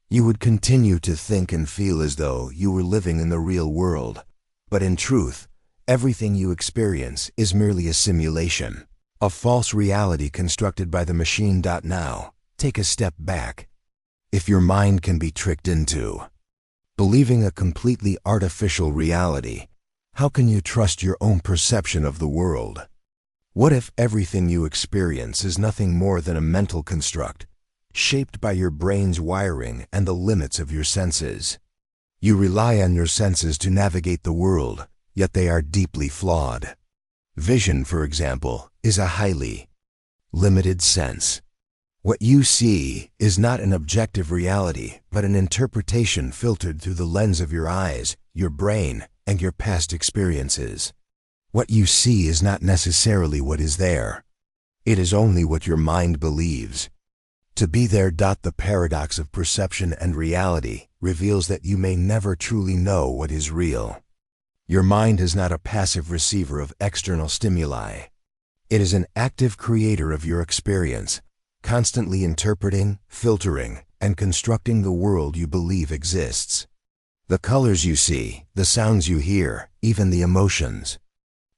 You would continue to think and feel as though you were living in the real world, but in truth, everything you experience is merely a simulation, a false reality constructed by the machine. Now, take a step back. If your mind can be tricked into believing a completely artificial reality, how can you trust your own perception of the world? What if everything you experience is nothing more than a mental construct, shaped by your brain's wiring and the limits of your senses? You rely on your senses to navigate the world, yet they are deeply flawed. Vision, for example, is a highly limited sense. What you see is not an objective reality, but an interpretation filtered through the lens of your eyes, your brain, and your past experiences. What you see is not necessarily what is there. It is only what your mind believes to be there. The paradox of perception and reality reveals that you may never truly know what is real. Your mind is not a passive receiver of external stimuli. It is an active creator of your experience, constantly interpreting, filtering, and constructing the world you believe exists. The colors you see, the sounds you hear, even the emotions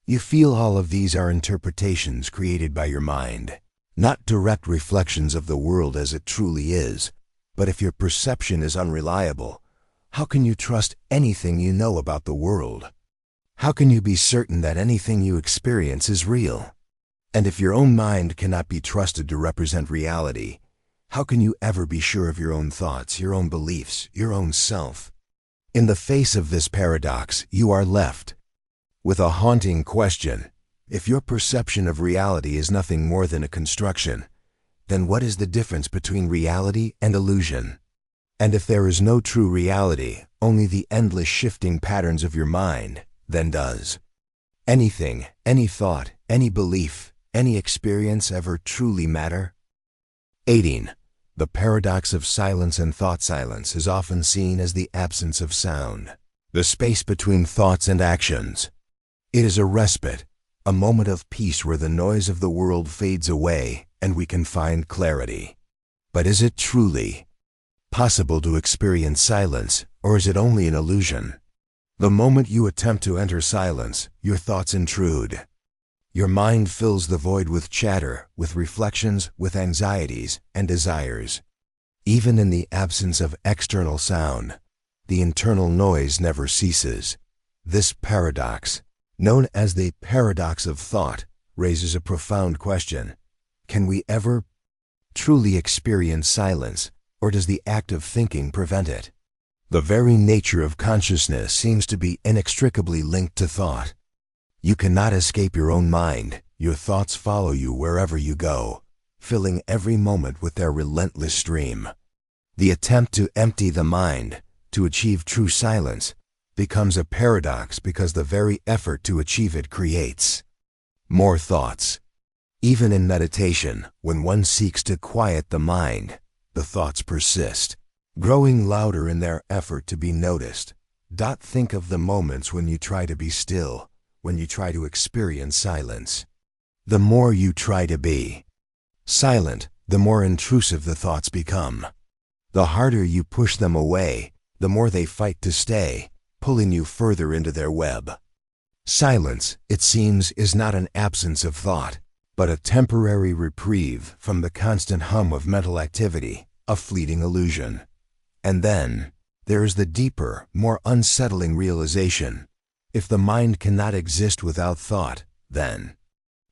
you feel, all of these are interpretations created by your mind, not direct reflections of the world as it truly is. But if your perception is unreliable, how can you trust anything you know about the world? How can you be certain that anything you experience is real? And if your own mind cannot be trusted to represent reality, how can you ever be sure of your own thoughts, your own beliefs, your own self? In the face of this paradox, you are left with a haunting question. If your perception of reality is nothing more than a construction, then what is the difference between reality and illusion? And if there is no true reality, only the endless shifting patterns of your mind, then does anything, any thought, any belief, any experience ever truly matter? 18. The paradox of silence and thought. Silence is often seen as the absence of sound, the space between thoughts and actions. It is a respite, a moment of peace where the noise of the world fades away and we can find clarity. But is it truly possible to experience silence, or is it only an illusion? The moment you attempt to enter silence, your thoughts intrude. Your mind fills the void with chatter, with reflections, with anxieties and desires. Even in the absence of external sound, the internal noise never ceases. This paradox, known as the paradox of thought, raises a profound question. Can we ever truly experience silence, or does the act of thinking prevent it? The very nature of consciousness seems to be inextricably linked to thought. You cannot escape your own mind. Your thoughts follow you wherever you go, filling every moment with their relentless stream. The attempt to empty the mind, to achieve true silence, becomes a paradox because the very effort to achieve it creates more thoughts. Even in meditation, when one seeks to quiet the mind, the thoughts persist, growing louder in their effort to be noticed. Think of the moments when you try to be still, when you try to experience silence. The more you try to be silent, the more intrusive the thoughts become. The harder you push them away, the more they fight to stay, pulling you further into their web. Silence, it seems, is not an absence of thought, but a temporary reprieve from the constant hum of mental activity, a fleeting illusion. And then, there is the deeper, more unsettling realization. If the mind cannot exist without thought, then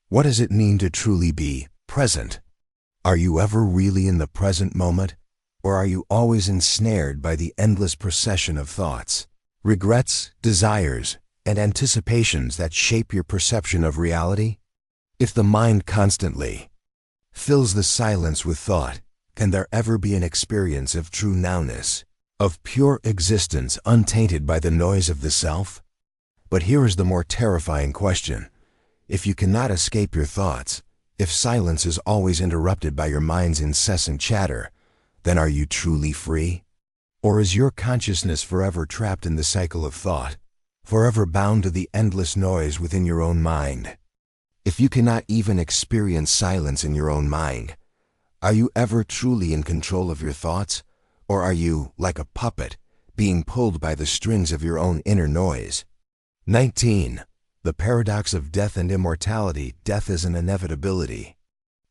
what does it mean to truly be present? Are you ever really in the present moment, or are you always ensnared by the endless procession of thoughts, regrets, desires, and anticipations that shape your perception of reality? If the mind constantly fills the silence with thought, can there ever be an experience of true nowness, of pure existence untainted by the noise of the self? But here is the more terrifying question. If you cannot escape your thoughts, if silence is always interrupted by your mind's incessant chatter, then are you truly free? Or is your consciousness forever trapped in the cycle of thought, forever bound to the endless noise within your own mind? If you cannot even experience silence in your own mind, are you ever truly in control of your thoughts? Or are you, like a puppet, being pulled by the strings of your own inner noise? 19. The paradox of death and immortality. Death is an inevitability,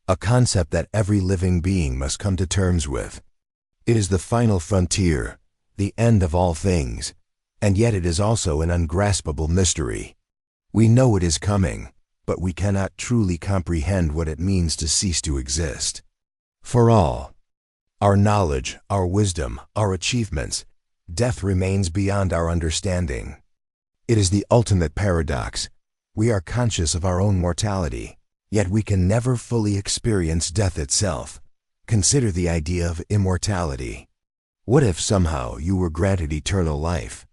a concept that every living being must come to terms with. It is the final frontier, the end of all things, and yet it is also an ungraspable mystery. We know it is coming, but we cannot truly comprehend what it means to cease to exist. For all our knowledge, our wisdom, our achievements, death remains beyond our understanding. It is the ultimate paradox. We are conscious of our own mortality, yet we can never fully experience death itself. Consider the idea of immortality. What if somehow you were granted eternal life?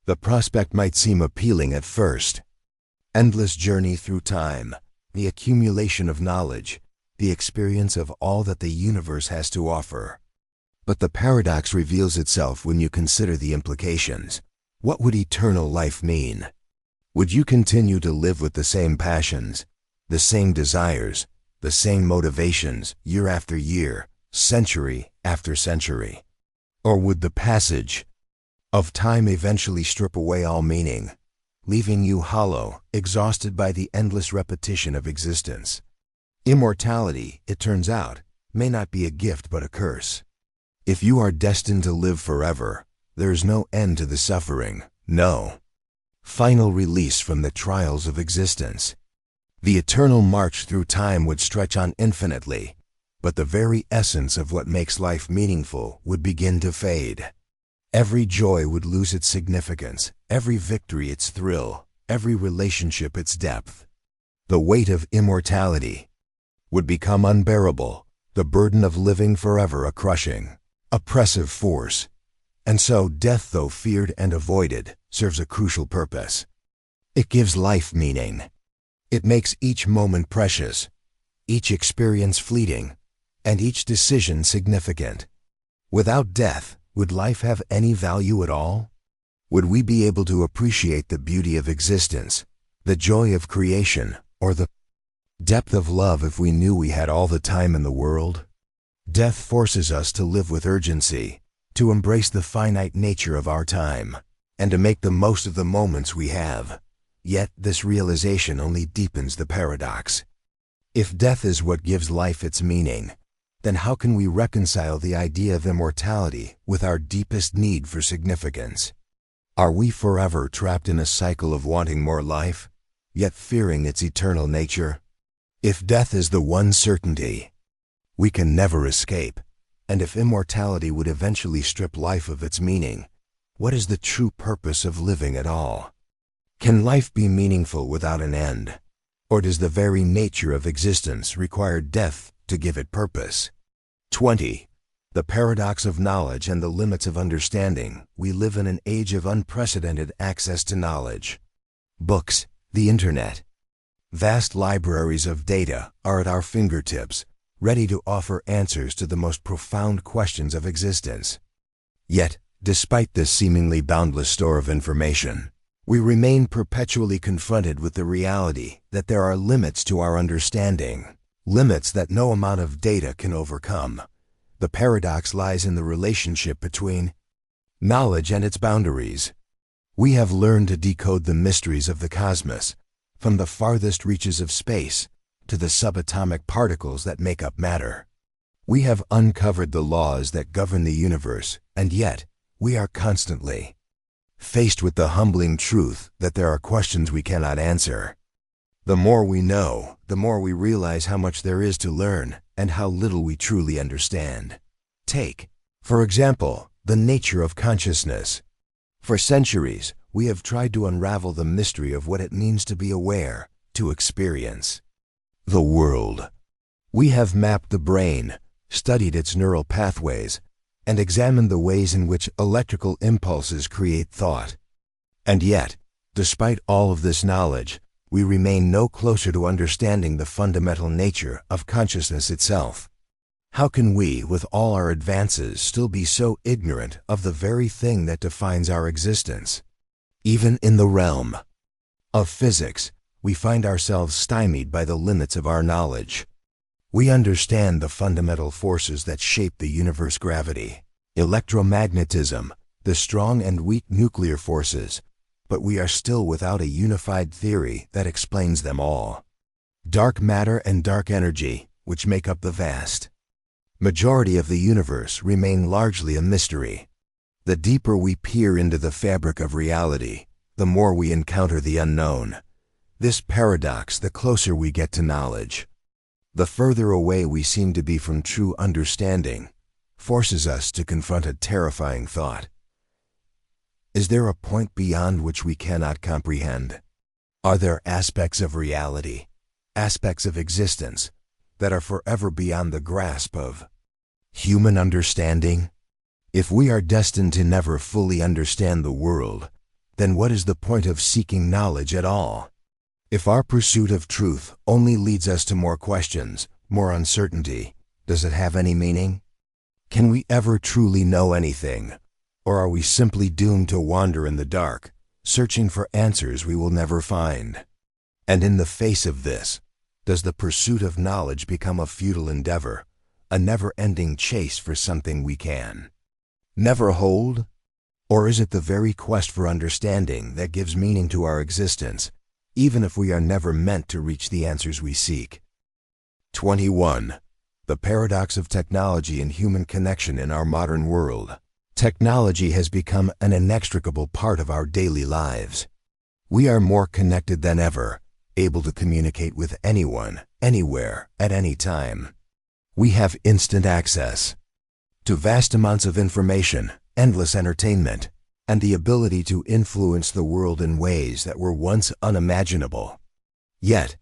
The prospect might seem appealing at first. Endless journey through time, the accumulation of knowledge, the experience of all that the universe has to offer. But the paradox reveals itself when you consider the implications. What would eternal life mean? Would you continue to live with the same passions, the same desires, the same motivations, year after year, century after century? Or would the passage of time eventually strip away all meaning, leaving you hollow, exhausted by the endless repetition of existence? Immortality, it turns out, may not be a gift but a curse. If you are destined to live forever, there is no end to the suffering, no final release from the trials of existence. The eternal march through time would stretch on infinitely, but the very essence of what makes life meaningful would begin to fade. Every joy would lose its significance, every victory its thrill, every relationship its depth. The weight of immortality would become unbearable, the burden of living forever a crushing, oppressive force. And so death, though feared and avoided, serves a crucial purpose. It gives life meaning. It makes each moment precious, each experience fleeting, and each decision significant. Without death, would life have any value at all? Would we be able to appreciate the beauty of existence, the joy of creation, or the depth of love if we knew we had all the time in the world? Death forces us to live with urgency, to embrace the finite nature of our time, and to make the most of the moments we have. Yet this realization only deepens the paradox. If death is what gives life its meaning, then how can we reconcile the idea of immortality with our deepest need for significance? Are we forever trapped in a cycle of wanting more life, yet fearing its eternal nature? If death is the one certainty we can never escape, and if immortality would eventually strip life of its meaning, what is the true purpose of living at all? Can life be meaningful without an end? Or does the very nature of existence require death to give it purpose? 20. The paradox of knowledge and the limits of understanding. We live in an age of unprecedented access to knowledge. Books, the internet, vast libraries of data are at our fingertips, ready to offer answers to the most profound questions of existence. Yet, despite this seemingly boundless store of information, we remain perpetually confronted with the reality that there are limits to our understanding. limits that no amount of data can overcome. The paradox lies in the relationship between knowledge and its boundaries. We have learned to decode the mysteries of the cosmos, from the farthest reaches of space to the subatomic particles that make up matter. We have uncovered the laws that govern the universe, and yet we are constantly faced with the humbling truth that there are questions we cannot answer. The more we know, the more we realize how much there is to learn and how little we truly understand. Take, for example, the nature of consciousness. For centuries, we have tried to unravel the mystery of what it means to be aware, to experience the world. We have mapped the brain, studied its neural pathways, and examined the ways in which electrical impulses create thought. And yet, despite all of this knowledge, we remain no closer to understanding the fundamental nature of consciousness itself. How can we, with all our advances, still be so ignorant of the very thing that defines our existence? Even in the realm of physics, we find ourselves stymied by the limits of our knowledge. We understand the fundamental forces that shape the universe: gravity, electromagnetism, the strong and weak nuclear forces, but we are still without a unified theory that explains them all. Dark matter and dark energy, which make up the vast majority of the universe, remain largely a mystery. The deeper we peer into the fabric of reality, the more we encounter the unknown. This paradox, the closer we get to knowledge, the further away we seem to be from true understanding, forces us to confront a terrifying thought. Is there a point beyond which we cannot comprehend? Are there aspects of reality, aspects of existence, that are forever beyond the grasp of human understanding? If we are destined to never fully understand the world, then what is the point of seeking knowledge at all? If our pursuit of truth only leads us to more questions, more uncertainty, does it have any meaning? Can we ever truly know anything? Or are we simply doomed to wander in the dark, searching for answers we will never find? And in the face of this, does the pursuit of knowledge become a futile endeavor, a never-ending chase for something we can never hold? Or is it the very quest for understanding that gives meaning to our existence, even if we are never meant to reach the answers we seek? 21. The paradox of technology and human connection in our modern world. Technology has become an inextricable part of our daily lives. We are more connected than ever, able to communicate with anyone, anywhere, at any time. We have instant access to vast amounts of information, endless entertainment, and the ability to influence the world in ways that were once unimaginable. Yet,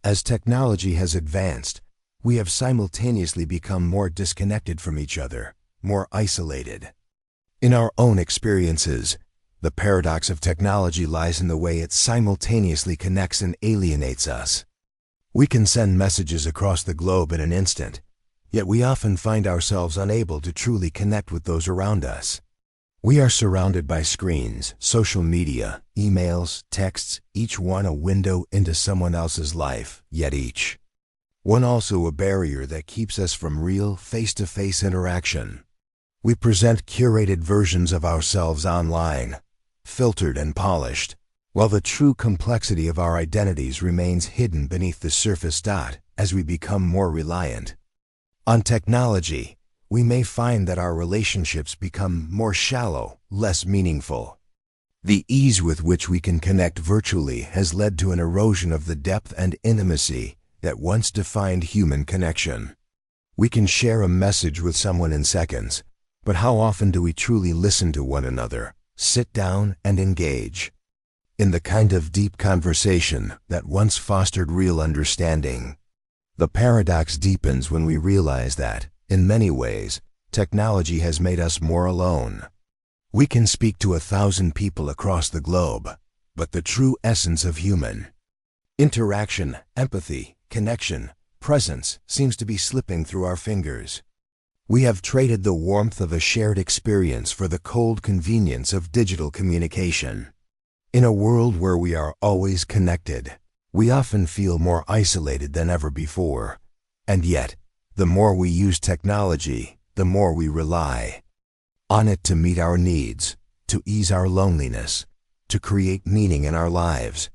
as technology has advanced, we have simultaneously become more disconnected from each other, more isolated. In our own experiences, the paradox of technology lies in the way it simultaneously connects and alienates us. We can send messages across the globe in an instant, yet we often find ourselves unable to truly connect with those around us. We are surrounded by screens, social media, emails, texts, each one a window into someone else's life, yet each one also a barrier that keeps us from real, face-to-face interaction. We present curated versions of ourselves online, filtered and polished, while the true complexity of our identities remains hidden beneath the surface. As we become more reliant on technology, we may find that our relationships become more shallow, less meaningful. The ease with which we can connect virtually has led to an erosion of the depth and intimacy that once defined human connection. We can share a message with someone in seconds, but how often do we truly listen to one another, sit down and engage in the kind of deep conversation that once fostered real understanding? The paradox deepens when we realize that, in many ways, technology has made us more alone. We can speak to 1,000 people across the globe, but the true essence of human interaction, empathy, connection, presence seems to be slipping through our fingers. We have traded the warmth of a shared experience for the cold convenience of digital communication. In a world where we are always connected, We often feel more isolated than ever before, and yet, the more we use technology, the more we rely on it to meet our needs, to ease our loneliness, to create meaning in our lives.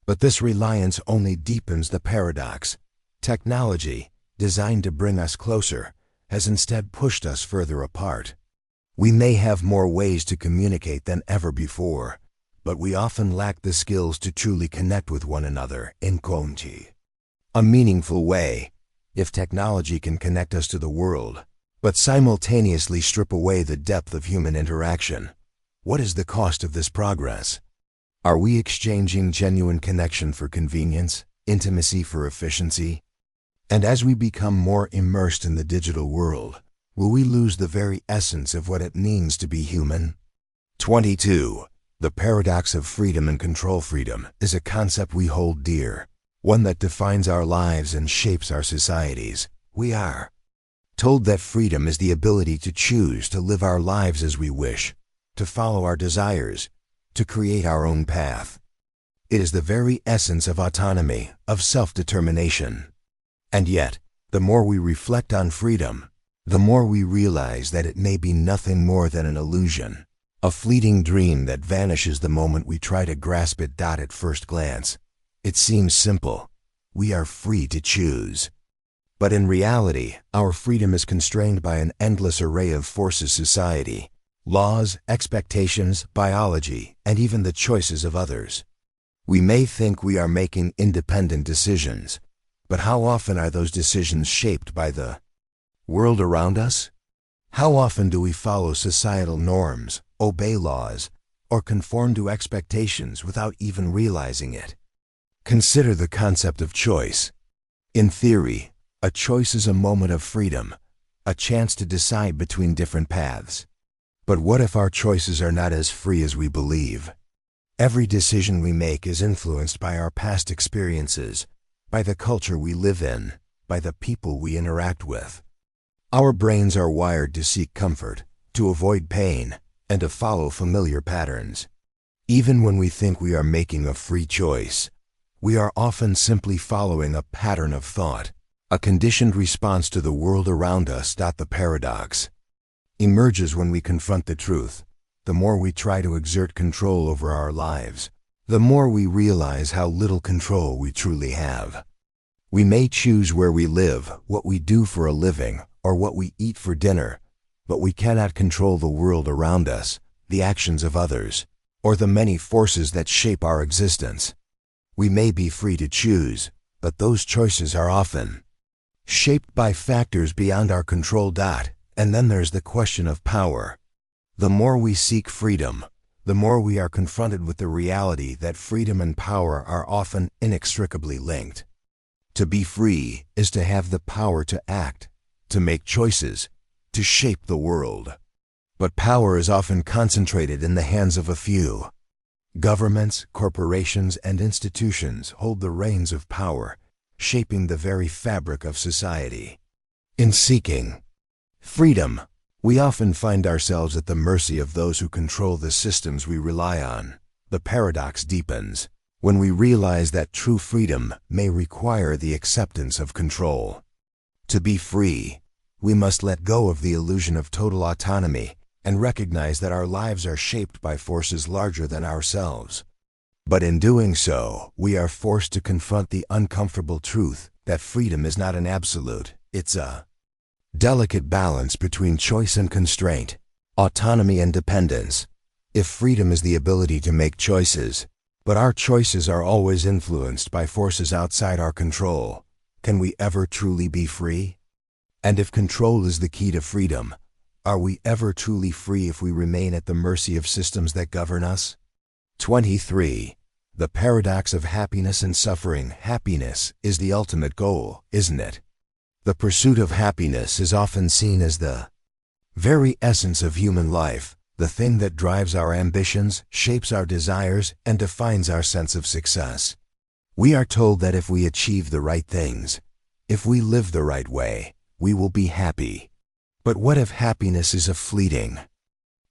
But this reliance only deepens the paradox. Technology, designed to bring us closer, has instead pushed us further apart. We may have more ways to communicate than ever before, but we often lack the skills to truly connect with one another in a meaningful way. If technology can connect us to the world, but simultaneously strip away the depth of human interaction, what is the cost of this progress? Are we exchanging genuine connection for convenience, intimacy for efficiency? And as we become more immersed in the digital world, will we lose the very essence of what it means to be human? 22. The paradox of freedom and control. Freedom is a concept we hold dear, one that defines our lives and shapes our societies. We are told that freedom is the ability to choose to live our lives as we wish, to follow our desires, to create our own path. It is the very essence of autonomy, of self-determination. And yet, the more we reflect on freedom, the more we realize that it may be nothing more than an illusion, a fleeting dream that vanishes the moment we try to grasp it. At first glance, it seems simple. We are free to choose. But in reality, our freedom is constrained by an endless array of forces: society, laws, expectations, biology, and even the choices of others. We may think we are making independent decisions, but how often are those decisions shaped by the world around us? How often do we follow societal norms, obey laws, or conform to expectations without even realizing it? Consider the concept of choice. In theory, a choice is a moment of freedom, a chance to decide between different paths. But what if our choices are not as free as we believe? Every decision we make is influenced by our past experiences, by the culture we live in, by the people we interact with. Our brains are wired to seek comfort, to avoid pain, and to follow familiar patterns. Even when we think we are making a free choice, we are often simply following a pattern of thought, a conditioned response to the world around us. The paradox emerges when we confront the truth. The more we try to exert control over our lives, the more we realize how little control we truly have. We may choose where we live, what we do for a living, or what we eat for dinner, but we cannot control the world around us, the actions of others, or the many forces that shape our existence. We may be free to choose, but those choices are often shaped by factors beyond our control. And then there's the question of power. The more we seek freedom, the more we are confronted with the reality that freedom and power are often inextricably linked. To be free is to have the power to act, to make choices, to shape the world. But power is often concentrated in the hands of a few. Governments, corporations, and institutions hold the reins of power, shaping the very fabric of society. In seeking freedom, we often find ourselves at the mercy of those who control the systems we rely on. The paradox deepens when we realize that true freedom may require the acceptance of control. To be free, we must let go of the illusion of total autonomy and recognize that our lives are shaped by forces larger than ourselves. But in doing so, we are forced to confront the uncomfortable truth that freedom is not an absolute. It's a delicate balance between choice and constraint, autonomy and dependence. If freedom is the ability to make choices, but our choices are always influenced by forces outside our control, can we ever truly be free? And if control is the key to freedom, are we ever truly free if we remain at the mercy of systems that govern us? 23. The paradox of happiness and suffering. Happiness is the ultimate goal, isn't it? The pursuit of happiness is often seen as the very essence of human life, the thing that drives our ambitions, shapes our desires, and defines our sense of success. We are told that if we achieve the right things, if we live the right way, we will be happy. But what if happiness is a fleeting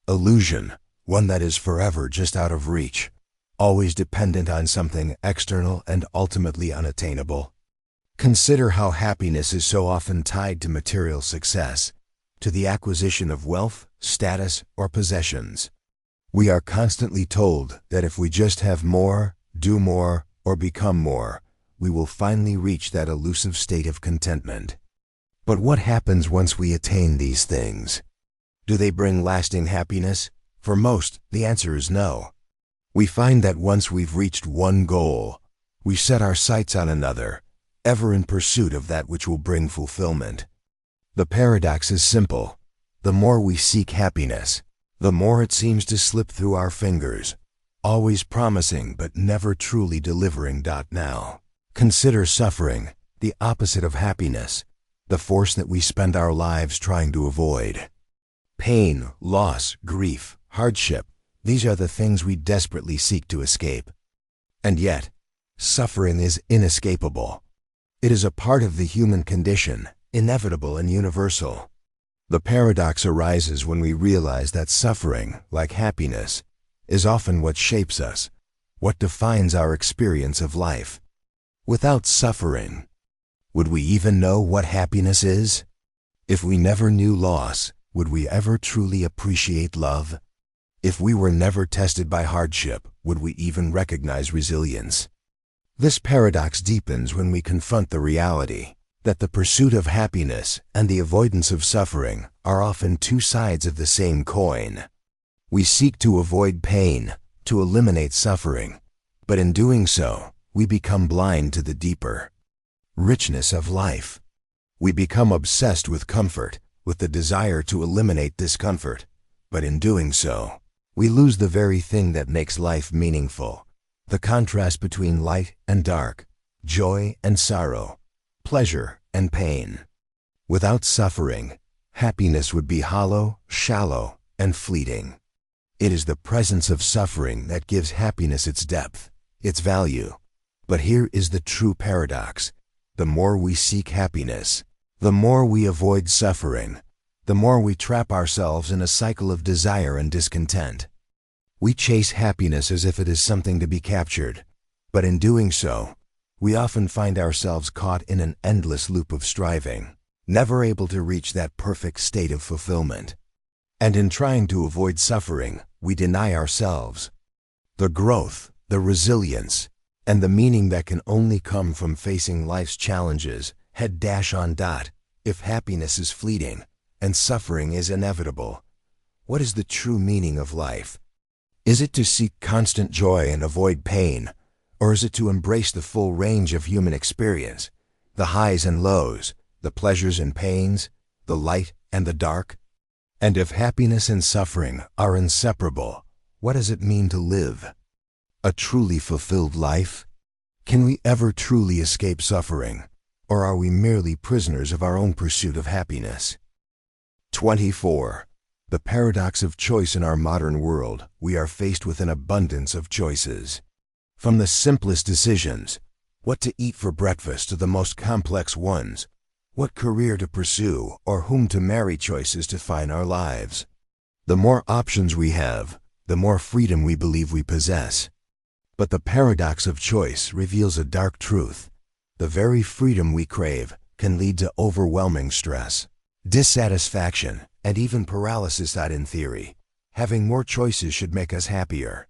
illusion, one that is forever just out of reach? always dependent on something external and ultimately unattainable. Consider how happiness is so often tied to material success, to the acquisition of wealth, status, or possessions. We are constantly told that if we just have more, do more, or become more, we will finally reach that elusive state of contentment. But what happens once we attain these things? Do they bring lasting happiness? For most, the answer is no. We find that once we've reached one goal, we set our sights on another, ever in pursuit of that which will bring fulfillment. The paradox is simple. The more we seek happiness, the more it seems to slip through our fingers, always promising but never truly delivering. Now, consider suffering, the opposite of happiness, the force that we spend our lives trying to avoid. Pain, loss, grief, hardship, these are the things we desperately seek to escape. And yet, suffering is inescapable. It is a part of the human condition, inevitable and universal. The paradox arises when we realize that suffering, like happiness, is often what shapes us, what defines our experience of life. Without suffering, would we even know what happiness is? If we never knew loss, would we ever truly appreciate love? If we were never tested by hardship, would we even recognize resilience? This paradox deepens when we confront the reality that the pursuit of happiness and the avoidance of suffering are often two sides of the same coin. We seek to avoid pain, to eliminate suffering, but in doing so, we become blind to the deeper richness of life. We become obsessed with comfort, with the desire to eliminate discomfort, but in doing so, we lose the very thing that makes life meaningful, the contrast between light and dark, joy and sorrow, pleasure and pain. Without suffering, happiness would be hollow, shallow, and fleeting. It is the presence of suffering that gives happiness its depth, its value. But here is the true paradox. The more we seek happiness, the more we avoid suffering, the more we trap ourselves in a cycle of desire and discontent. We chase happiness as if it is something to be captured, but in doing so, we often find ourselves caught in an endless loop of striving, never able to reach that perfect state of fulfillment. And in trying to avoid suffering, we deny ourselves the growth, the resilience, and the meaning that can only come from facing life's challenges head-on. If happiness is fleeting and suffering is inevitable, what is the true meaning of life? Is it to seek constant joy and avoid pain, or is it to embrace the full range of human experience, the highs and lows, the pleasures and pains, the light and the dark? And if happiness and suffering are inseparable, what does it mean to live a truly fulfilled life? Can we ever truly escape suffering, or are we merely prisoners of our own pursuit of happiness? 24. The paradox of choice. In our modern world, we are faced with an abundance of choices. From the simplest decisions, what to eat for breakfast, to the most complex ones, what career to pursue or whom to marry, choices define our lives. The more options we have, the more freedom we believe we possess. But the paradox of choice reveals a dark truth. The very freedom we crave can lead to overwhelming stress, dissatisfaction, and even paralysis. In theory, having more choices should make us happier.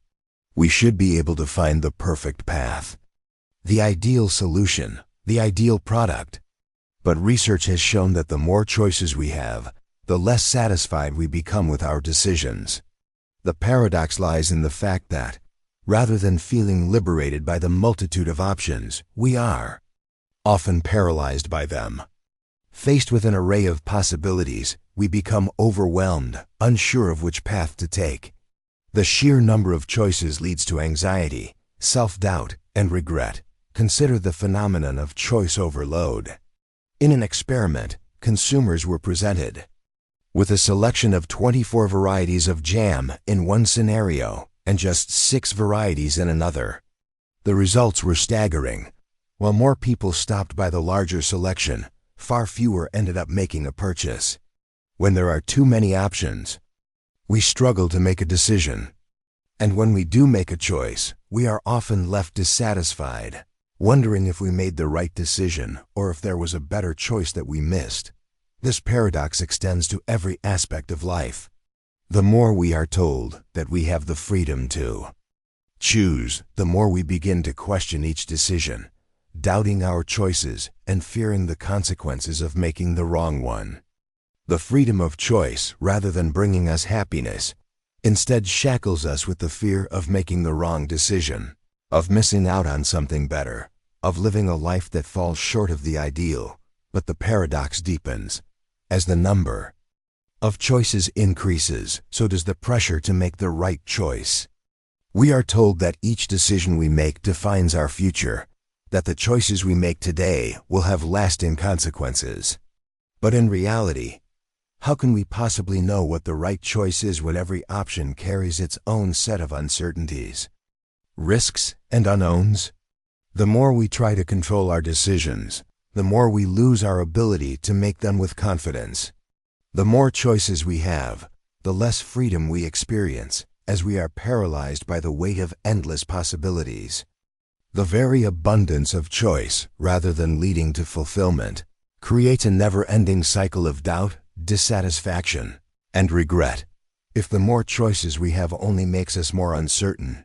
We should be able to find the perfect path, the ideal solution, the ideal product. But research has shown that the more choices we have, the less satisfied we become with our decisions. The paradox lies in the fact that, rather than feeling liberated by the multitude of options, we are often paralyzed by them. Faced with an array of possibilities, we become overwhelmed, unsure of which path to take. The sheer number of choices leads to anxiety, self-doubt, and regret. Consider the phenomenon of choice overload. In an experiment, consumers were presented with a selection of 24 varieties of jam in one scenario and just 6 varieties in another. The results were staggering. While more people stopped by the larger selection, far fewer ended up making a purchase. When there are too many options, we struggle to make a decision. And when we do make a choice, we are often left dissatisfied, wondering if we made the right decision or if there was a better choice that we missed. This paradox extends to every aspect of life. The more we are told that we have the freedom to choose, the more we begin to question each decision, doubting our choices and fearing the consequences of making the wrong one. The freedom of choice, rather than bringing us happiness, instead shackles us with the fear of making the wrong decision, of missing out on something better, of living a life that falls short of the ideal. But the paradox deepens. As the number of choices increases, so does the pressure to make the right choice. We are told that each decision we make defines our future, that the choices we make today will have lasting consequences. But in reality, how can we possibly know what the right choice is when every option carries its own set of uncertainties, risks, and unknowns? The more we try to control our decisions, the more we lose our ability to make them with confidence. The more choices we have, the less freedom we experience, as we are paralyzed by the weight of endless possibilities. The very abundance of choice, rather than leading to fulfillment, creates a never-ending cycle of doubt, dissatisfaction, and regret. If the more choices we have only makes us more uncertain,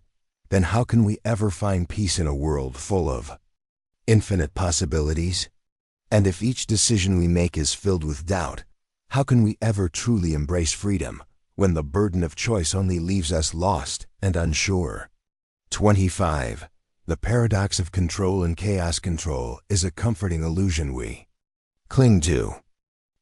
then how can we ever find peace in a world full of infinite possibilities? And if each decision we make is filled with doubt, how can we ever truly embrace freedom when the burden of choice only leaves us lost and unsure? 25. The paradox of control and chaos. Control is a comforting illusion we cling to.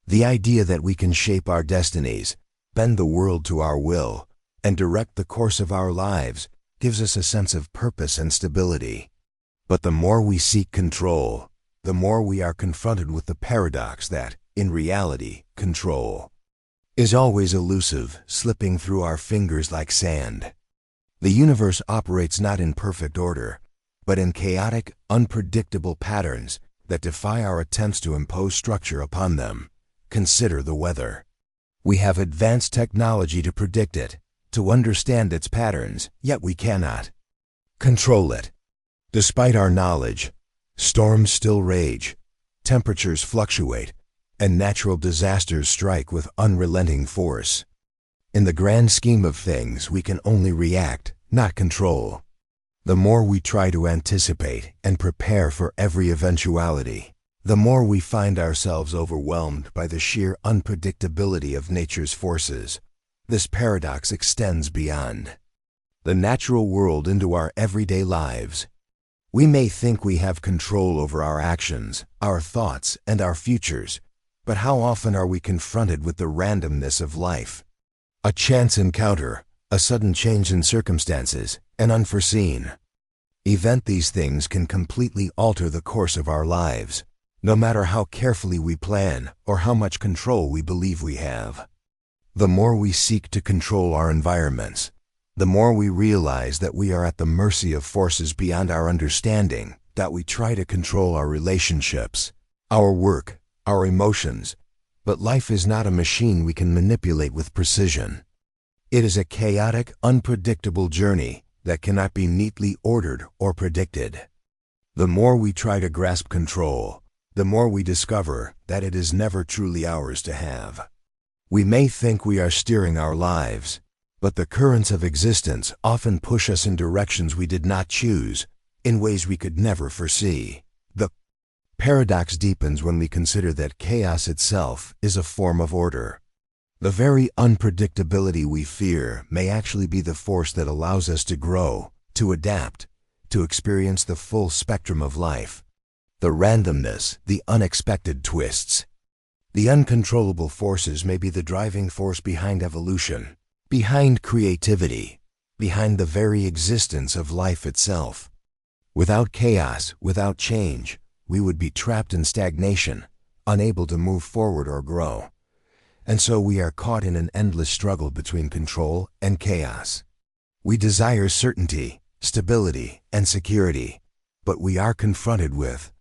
The idea that we can shape our destinies, bend the world to our will, and direct the course of our lives gives us a sense of purpose and stability. But the more we seek control, the more we are confronted with the paradox that, in reality, control is always elusive, slipping through our fingers like sand. The universe operates not in perfect order, but in chaotic, unpredictable patterns that defy our attempts to impose structure upon them. Consider the weather. We have advanced technology to predict it, to understand its patterns, yet we cannot control it. Despite our knowledge, storms still rage, temperatures fluctuate, and natural disasters strike with unrelenting force. In the grand scheme of things, we can only react, not control. The more we try to anticipate and prepare for every eventuality, the more we find ourselves overwhelmed by the sheer unpredictability of nature's forces. This paradox extends beyond the natural world into our everyday lives. We may think we have control over our actions, our thoughts, and our futures, but how often are we confronted with the randomness of life? A chance encounter, a sudden change in circumstances, an unforeseen event. These things can completely alter the course of our lives, no matter how carefully we plan or how much control we believe we have. The more we seek to control our environments, the more we realize that we are at the mercy of forces beyond our understanding, that we try to control our relationships, our work, our emotions, but life is not a machine we can manipulate with precision. It is a chaotic, unpredictable journey that cannot be neatly ordered or predicted. The more we try to grasp control, the more we discover that it is never truly ours to have. We may think we are steering our lives, but the currents of existence often push us in directions we did not choose, in ways we could never foresee. The paradox deepens when we consider that chaos itself is a form of order. The very unpredictability we fear may actually be the force that allows us to grow, to adapt, to experience the full spectrum of life. The randomness, the unexpected twists, the uncontrollable forces may be the driving force behind evolution, behind creativity, behind the very existence of life itself. Without chaos, without change, we would be trapped in stagnation, unable to move forward or grow. And so we are caught in an endless struggle between control and chaos. We desire certainty, stability, and security, but we are confronted with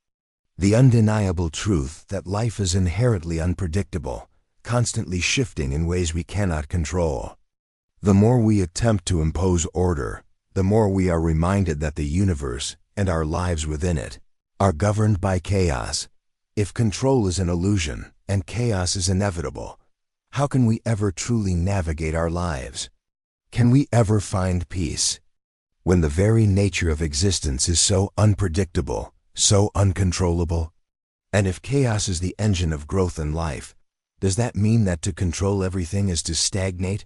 the undeniable truth that life is inherently unpredictable, constantly shifting in ways we cannot control. The more we attempt to impose order, the more we are reminded that the universe, and our lives within it, are governed by chaos. If control is an illusion, and chaos is inevitable, how can we ever truly navigate our lives? Can we ever find peace? When the very nature of existence is so unpredictable, so uncontrollable? And if chaos is the engine of growth in life, does that mean that to control everything is to stagnate?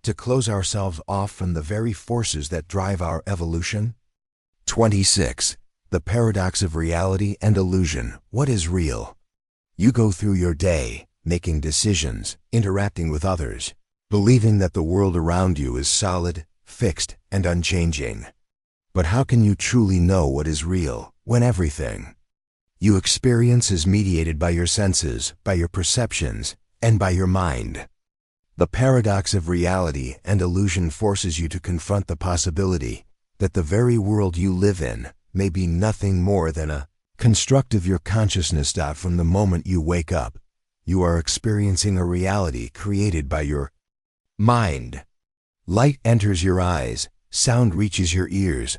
To close ourselves off from the very forces that drive our evolution? 26. The paradox of reality and illusion. What is real? You go through your day, making decisions, interacting with others, believing that the world around you is solid, fixed, and unchanging. But how can you truly know what is real when everything you experience is mediated by your senses, by your perceptions, and by your mind? The paradox of reality and illusion forces you to confront the possibility that the very world you live in may be nothing more than a construct of your consciousness. From the moment you wake up, you are experiencing a reality created by your mind. Light enters your eyes, sound reaches your ears,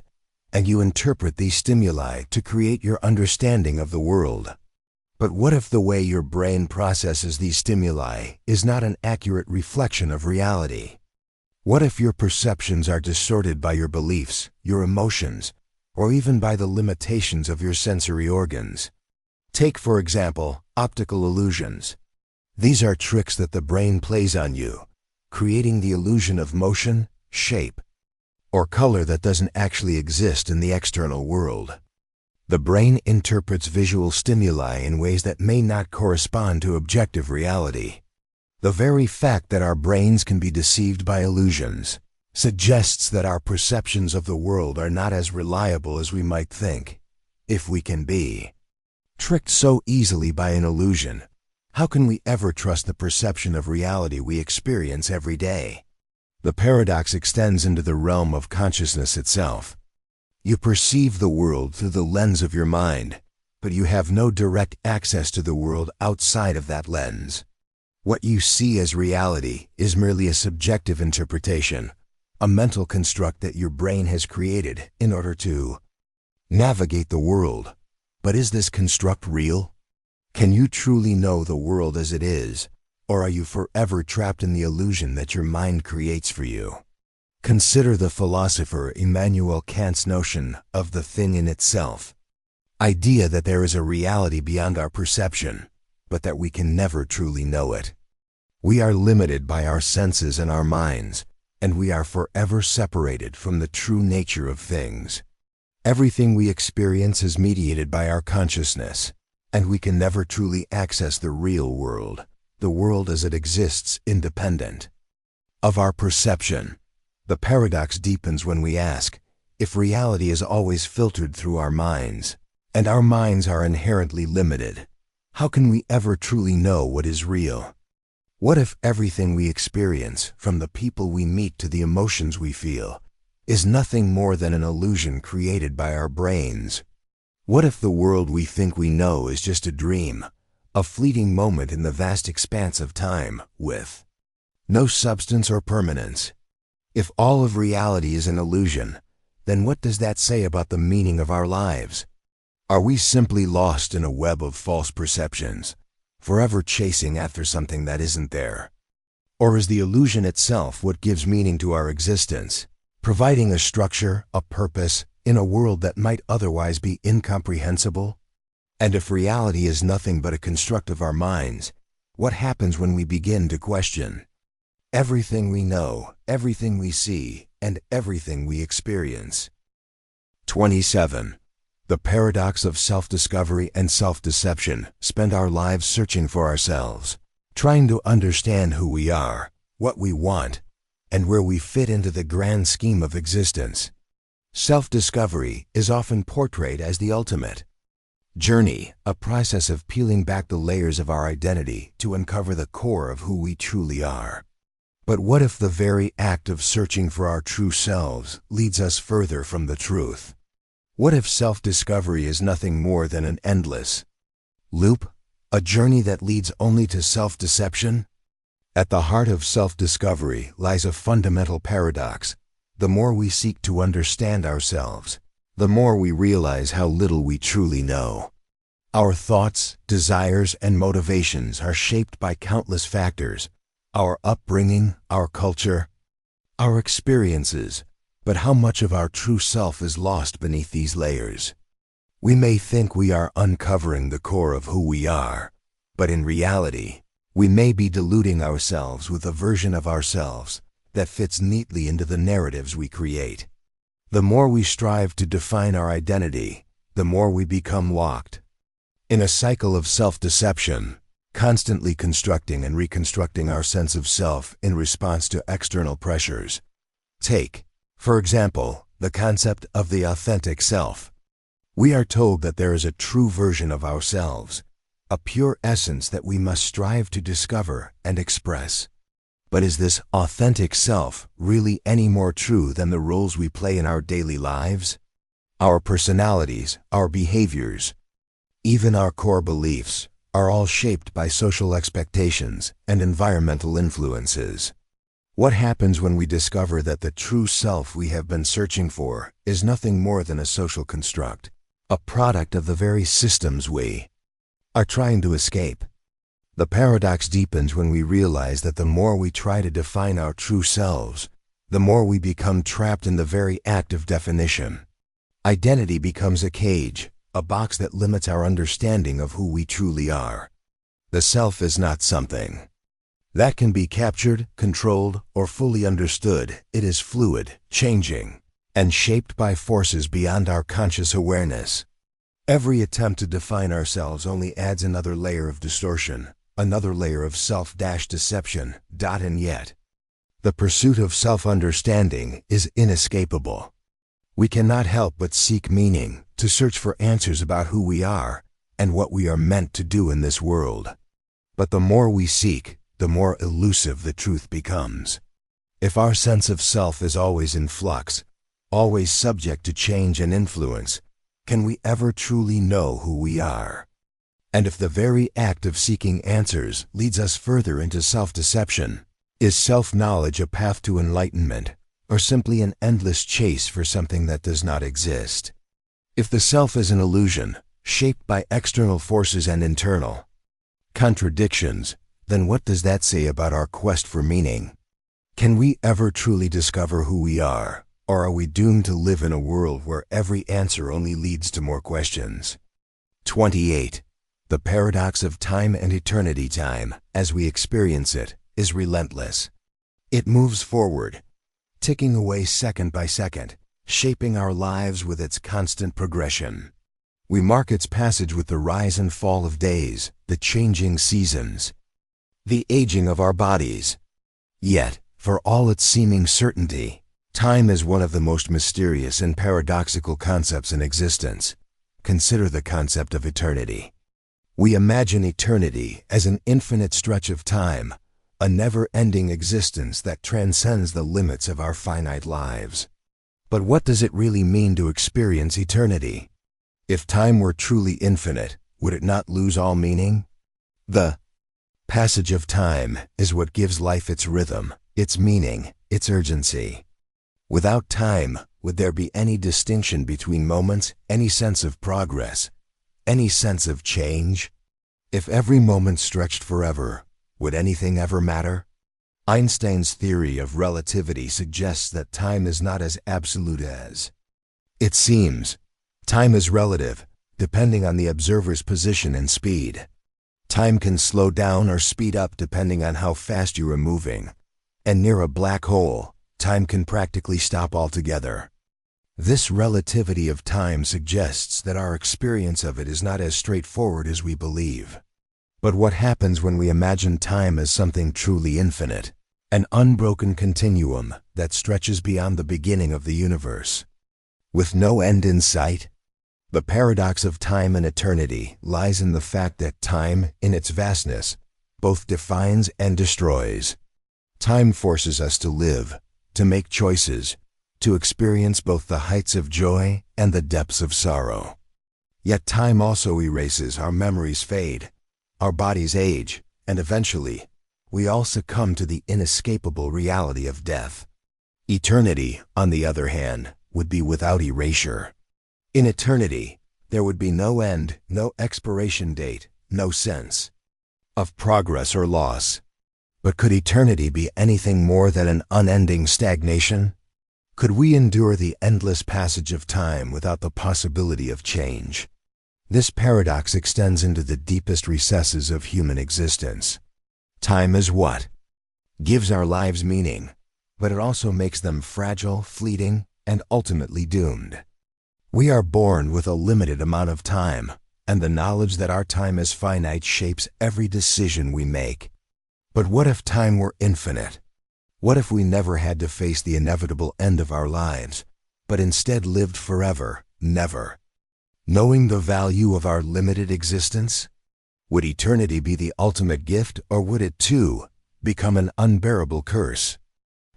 and you interpret these stimuli to create your understanding of the world. But what if the way your brain processes these stimuli is not an accurate reflection of reality? What if your perceptions are distorted by your beliefs, your emotions, or even by the limitations of your sensory organs? Take, for example, optical illusions. These are tricks that the brain plays on you, creating the illusion of motion, shape, or color that doesn't actually exist in the external world. The brain interprets visual stimuli in ways that may not correspond to objective reality. The very fact that our brains can be deceived by illusions suggests that our perceptions of the world are not as reliable as we might think. If we can be tricked so easily by an illusion, how can we ever trust the perception of reality we experience every day? The paradox extends into the realm of consciousness itself. You perceive the world through the lens of your mind, but you have no direct access to the world outside of that lens. What you see as reality is merely a subjective interpretation, a mental construct that your brain has created in order to navigate the world. But is this construct real? Can you truly know the world as it is, or are you forever trapped in the illusion that your mind creates for you? Consider the philosopher Immanuel Kant's notion of the thing in itself. Idea that there is a reality beyond our perception, but that we can never truly know it. We are limited by our senses and our minds, and we are forever separated from the true nature of things. Everything we experience is mediated by our consciousness, and we can never truly access the real world, the world as it exists independent of our perception. The paradox deepens when we ask, if reality is always filtered through our minds, and our minds are inherently limited, how can we ever truly know what is real? What if everything we experience, from the people we meet to the emotions we feel, is nothing more than an illusion created by our brains? What if the world we think we know is just a dream, a fleeting moment in the vast expanse of time, with no substance or permanence? If all of reality is an illusion, then what does that say about the meaning of our lives? Are we simply lost in a web of false perceptions, forever chasing after something that isn't there? Or is the illusion itself what gives meaning to our existence, providing a structure, a purpose, in a world that might otherwise be incomprehensible? And if reality is nothing but a construct of our minds, what happens when we begin to question everything we know, everything we see, and everything we experience? 27. The paradox of self-discovery and self-deception. Spend our lives searching for ourselves, trying to understand who we are, what we want, and where we fit into the grand scheme of existence. Self-discovery is often portrayed as the ultimate journey, a process of peeling back the layers of our identity to uncover the core of who we truly are. But what if the very act of searching for our true selves leads us further from the truth? What if self-discovery is nothing more than an endless loop, a journey that leads only to self-deception? At the heart of self-discovery lies a fundamental paradox. the more we seek to understand ourselves, the more we realize how little we truly know. Our thoughts, desires, and motivations are shaped by countless factors: our upbringing, our culture, our experiences. But how much of our true self is lost beneath these layers? We may think we are uncovering the core of who we are, but in reality, we may be deluding ourselves with a version of ourselves that fits neatly into the narratives we create. The more we strive to define our identity, the more we become locked in a cycle of self-deception, constantly constructing and reconstructing our sense of self in response to external pressures. Take, for example, the concept of the authentic self. We are told that there is a true version of ourselves, a pure essence that we must strive to discover and express. But is this authentic self really any more true than the roles we play in our daily lives? Our personalities, our behaviors, even our core beliefs are all shaped by social expectations and environmental influences. What happens when we discover that the true self we have been searching for is nothing more than a social construct, a product of the very systems we are trying to escape? The paradox deepens when we realize that the more we try to define our true selves, the more we become trapped in the very act of definition. Identity becomes a cage, a box that limits our understanding of who we truly are. The self is not something that can be captured, controlled, or fully understood. It is fluid, changing, and shaped by forces beyond our conscious awareness. Every attempt to define ourselves only adds another layer of distortion, another layer of self-deception. And yet, the pursuit of self-understanding is inescapable. We cannot help but seek meaning, to search for answers about who we are and what we are meant to do in this world. But the more we seek, the more elusive the truth becomes. If our sense of self is always in flux, always subject to change and influence, can we ever truly know who we are? And if the very act of seeking answers leads us further into self-deception, is self-knowledge a path to enlightenment, or simply an endless chase for something that does not exist? If the self is an illusion, shaped by external forces and internal contradictions, then what does that say about our quest for meaning? Can we ever truly discover who we are, or are we doomed to live in a world where every answer only leads to more questions? 28. The paradox of time and eternity. Time, as we experience it, is relentless. It moves forward, ticking away second by second, shaping our lives with its constant progression. We mark its passage with the rise and fall of days, the changing seasons, the aging of our bodies. Yet, for all its seeming certainty, time is one of the most mysterious and paradoxical concepts in existence. Consider the concept of eternity. We imagine eternity as an infinite stretch of time, a never-ending existence that transcends the limits of our finite lives. But what does it really mean to experience eternity? If time were truly infinite, would it not lose all meaning? The passage of time is what gives life its rhythm, its meaning, its urgency. Without time, would there be any distinction between moments, any sense of progress, any sense of change? If every moment stretched forever, would anything ever matter? Einstein's theory of relativity suggests that time is not as absolute as it seems. Time is relative, depending on the observer's position and speed. Time can slow down or speed up depending on how fast you are moving. And near a black hole, time can practically stop altogether. This relativity of time suggests that our experience of it is not as straightforward as we believe. But what happens when we imagine time as something truly infinite, an unbroken continuum that stretches beyond the beginning of the universe, with no end in sight? The paradox of time and eternity lies in the fact that time, in its vastness, both defines and destroys. Time forces us to live, to make choices, to experience both the heights of joy and the depths of sorrow. Yet time also erases. Our memories fade, our bodies age, and eventually, we all succumb to the inescapable reality of death. Eternity, on the other hand, would be without erasure. In eternity, there would be no end, no expiration date, no sense of progress or loss. But could eternity be anything more than an unending stagnation? Could we endure the endless passage of time without the possibility of change? This paradox extends into the deepest recesses of human existence. Time is what gives our lives meaning, but it also makes them fragile, fleeting, and ultimately doomed. We are born with a limited amount of time, and the knowledge that our time is finite shapes every decision we make. But what if time were infinite? What if we never had to face the inevitable end of our lives, but instead lived forever, never, knowing the value of our limited existence? Would eternity be the ultimate gift, or would it, too, become an unbearable curse?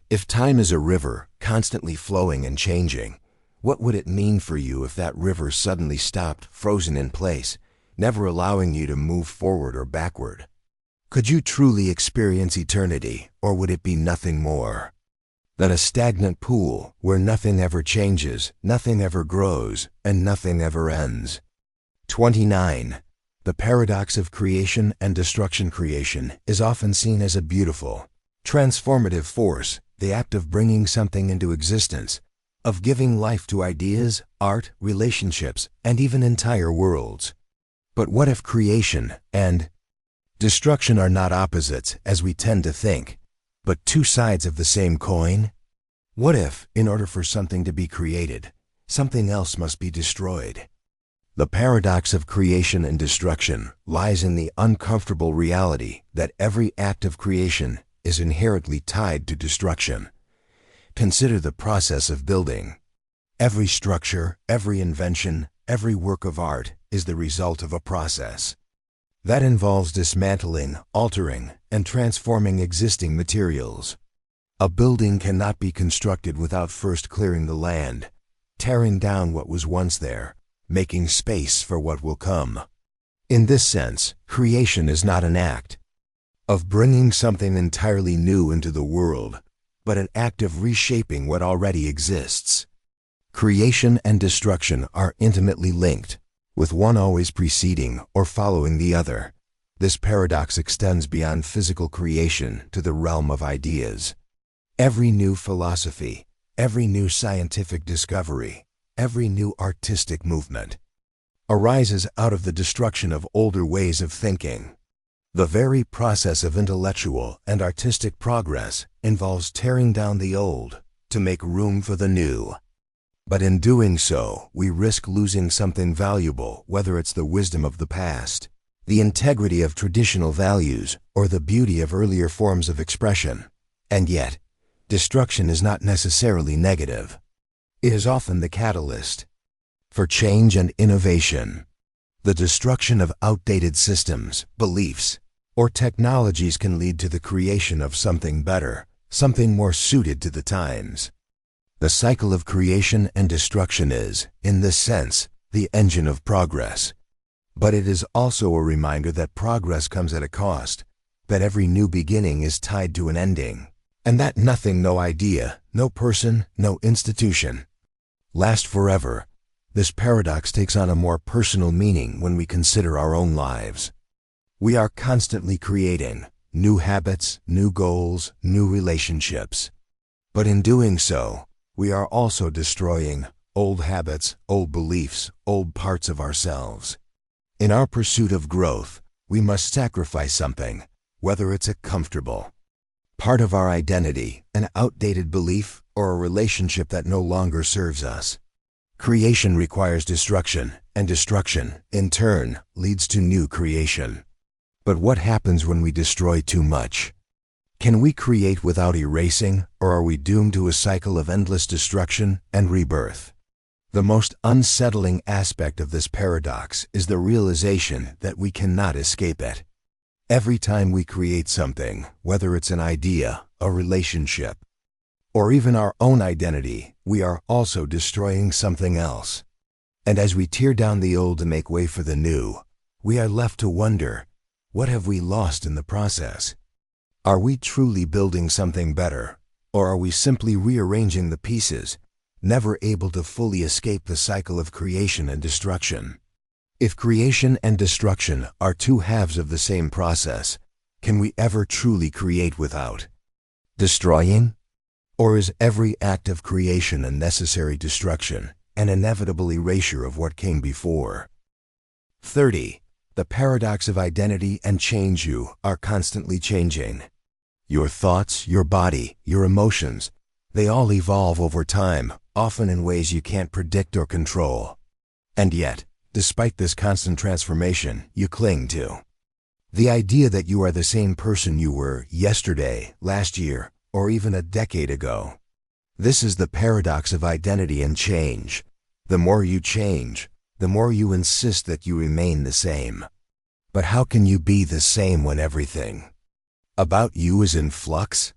If time is a river, constantly flowing and changing, what would it mean for you if that river suddenly stopped, frozen in place, never allowing you to move forward or backward? Could you truly experience eternity, or would it be nothing more than a stagnant pool where nothing ever changes, nothing ever grows, and nothing ever ends? 29. The paradox of creation and destruction. Creation is often seen as a beautiful, transformative force, the act of bringing something into existence, of giving life to ideas, art, relationships, and even entire worlds. But what if creation and destruction are not opposites, as we tend to think, but two sides of the same coin? What if, in order for something to be created, something else must be destroyed? The paradox of creation and destruction lies in the uncomfortable reality that every act of creation is inherently tied to destruction. Consider the process of building. Every structure, every invention, every work of art is the result of a process that involves dismantling, altering, and transforming existing materials. A building cannot be constructed without first clearing the land, tearing down what was once there, making space for what will come. In this sense, creation is not an act of bringing something entirely new into the world, but an act of reshaping what already exists. Creation and destruction are intimately linked, with one always preceding or following the other. This paradox extends beyond physical creation to the realm of ideas. Every new philosophy, every new scientific discovery, every new artistic movement arises out of the destruction of older ways of thinking. The very process of intellectual and artistic progress involves tearing down the old to make room for the new. But in doing so, we risk losing something valuable, whether it's the wisdom of the past, the integrity of traditional values, or the beauty of earlier forms of expression. And yet, destruction is not necessarily negative. It is often the catalyst for change and innovation. The destruction of outdated systems, beliefs, or technologies can lead to the creation of something better, something more suited to the times. The cycle of creation and destruction is, in this sense, the engine of progress. But it is also a reminder that progress comes at a cost, that every new beginning is tied to an ending, and that nothing, no idea, no person, no institution lasts forever. This paradox takes on a more personal meaning when we consider our own lives. We are constantly creating new habits, new goals, new relationships. But in doing so, we are also destroying old habits, old beliefs, old parts of ourselves. In our pursuit of growth, we must sacrifice something, whether it's a comfortable part of our identity, an outdated belief, or a relationship that no longer serves us. Creation requires destruction, and destruction, in turn, leads to new creation. But what happens when we destroy too much? Can we create without erasing, or are we doomed to a cycle of endless destruction and rebirth? The most unsettling aspect of this paradox is the realization that we cannot escape it. Every time we create something, whether it's an idea, a relationship, or even our own identity, we are also destroying something else. And as we tear down the old to make way for the new, we are left to wonder, what have we lost in the process? Are we truly building something better, Or are we simply rearranging the pieces, never able to fully escape the cycle of creation and destruction? If creation and destruction are two halves of the same process, can we ever truly create without destroying? Or is every act of creation a necessary destruction, an inevitable erasure of what came before? 30. The paradox of identity and change. You are constantly changing. Your thoughts, your body, your emotions, they all evolve over time, often in ways you can't predict or control. And yet, despite this constant transformation, you cling to the idea that you are the same person you were yesterday, last year, or even a decade ago. This is the paradox of identity and change. The more you change, the more you insist that you remain the same. But how can you be the same when everything about you is in flux?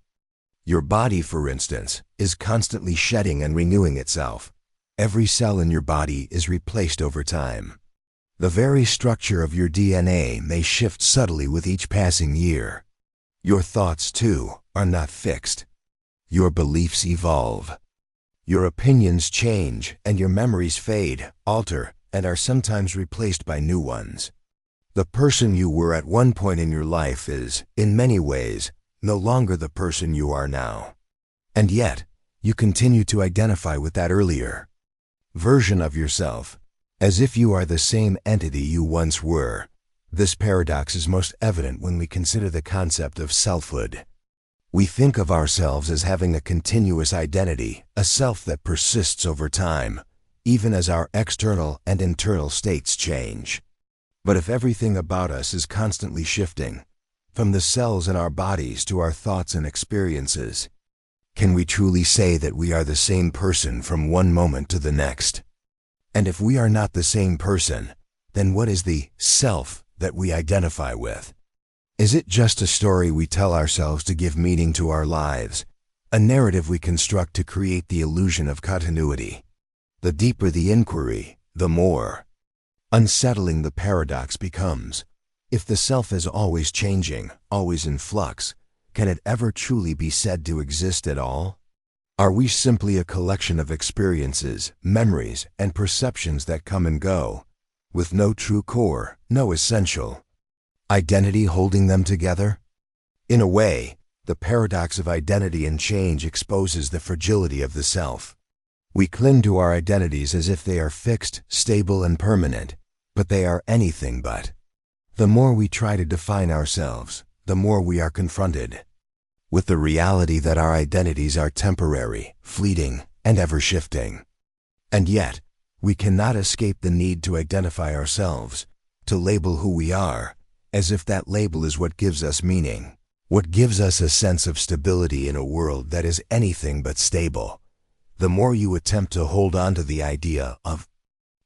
Your body, for instance, is constantly shedding and renewing itself. Every cell in your body is replaced over time. The very structure of your DNA may shift subtly with each passing year. Your thoughts, too, are not fixed. Your beliefs evolve. Your opinions change, and your memories fade, alter, and are sometimes replaced by new ones. The person you were at one point in your life is, in many ways, no longer the person you are now. And yet, you continue to identify with that earlier version of yourself, as if you are the same entity you once were. This paradox is most evident when we consider the concept of selfhood. We think of ourselves as having a continuous identity, a self that persists over time, even as our external and internal states change. But if everything about us is constantly shifting, from the cells in our bodies to our thoughts and experiences, can we truly say that we are the same person from one moment to the next? And if we are not the same person, then what is the self that we identify with? Is it just a story we tell ourselves to give meaning to our lives, a narrative we construct to create the illusion of continuity? The deeper the inquiry, the more unsettling the paradox becomes. If the self is always changing, always in flux, can it ever truly be said to exist at all? Are we simply a collection of experiences, memories, and perceptions that come and go, with no true core, no essential identity holding them together? In a way, the paradox of identity and change exposes the fragility of the self. We cling to our identities as if they are fixed, stable, and permanent, but they are anything but. The more we try to define ourselves, the more we are confronted with the reality that our identities are temporary, fleeting, and ever-shifting. And yet, we cannot escape the need to identify ourselves, to label who we are, as if that label is what gives us meaning, what gives us a sense of stability in a world that is anything but stable. The more you attempt to hold on to the idea of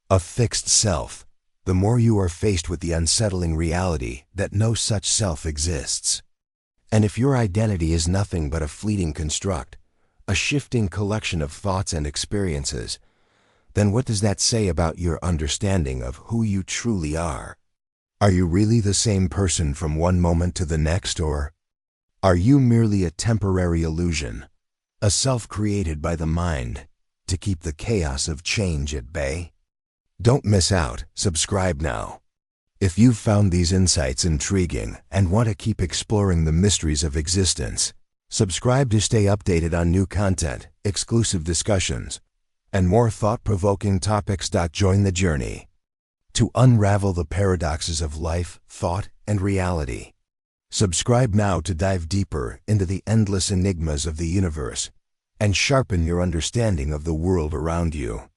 a fixed self, the more you are faced with the unsettling reality that no such self exists. And if your identity is nothing but a fleeting construct, a shifting collection of thoughts and experiences, then what does that say about your understanding of who you truly are? Are you really the same person from one moment to the next, or are you merely a temporary illusion, a self created by the mind to keep the chaos of change at bay? Don't miss out. Subscribe now. If you've found these insights intriguing and want to keep exploring the mysteries of existence, subscribe to stay updated on new content, exclusive discussions, and more thought-provoking topics. Join the journey to unravel the paradoxes of life, thought, and reality. Subscribe now to dive deeper into the endless enigmas of the universe and sharpen your understanding of the world around you.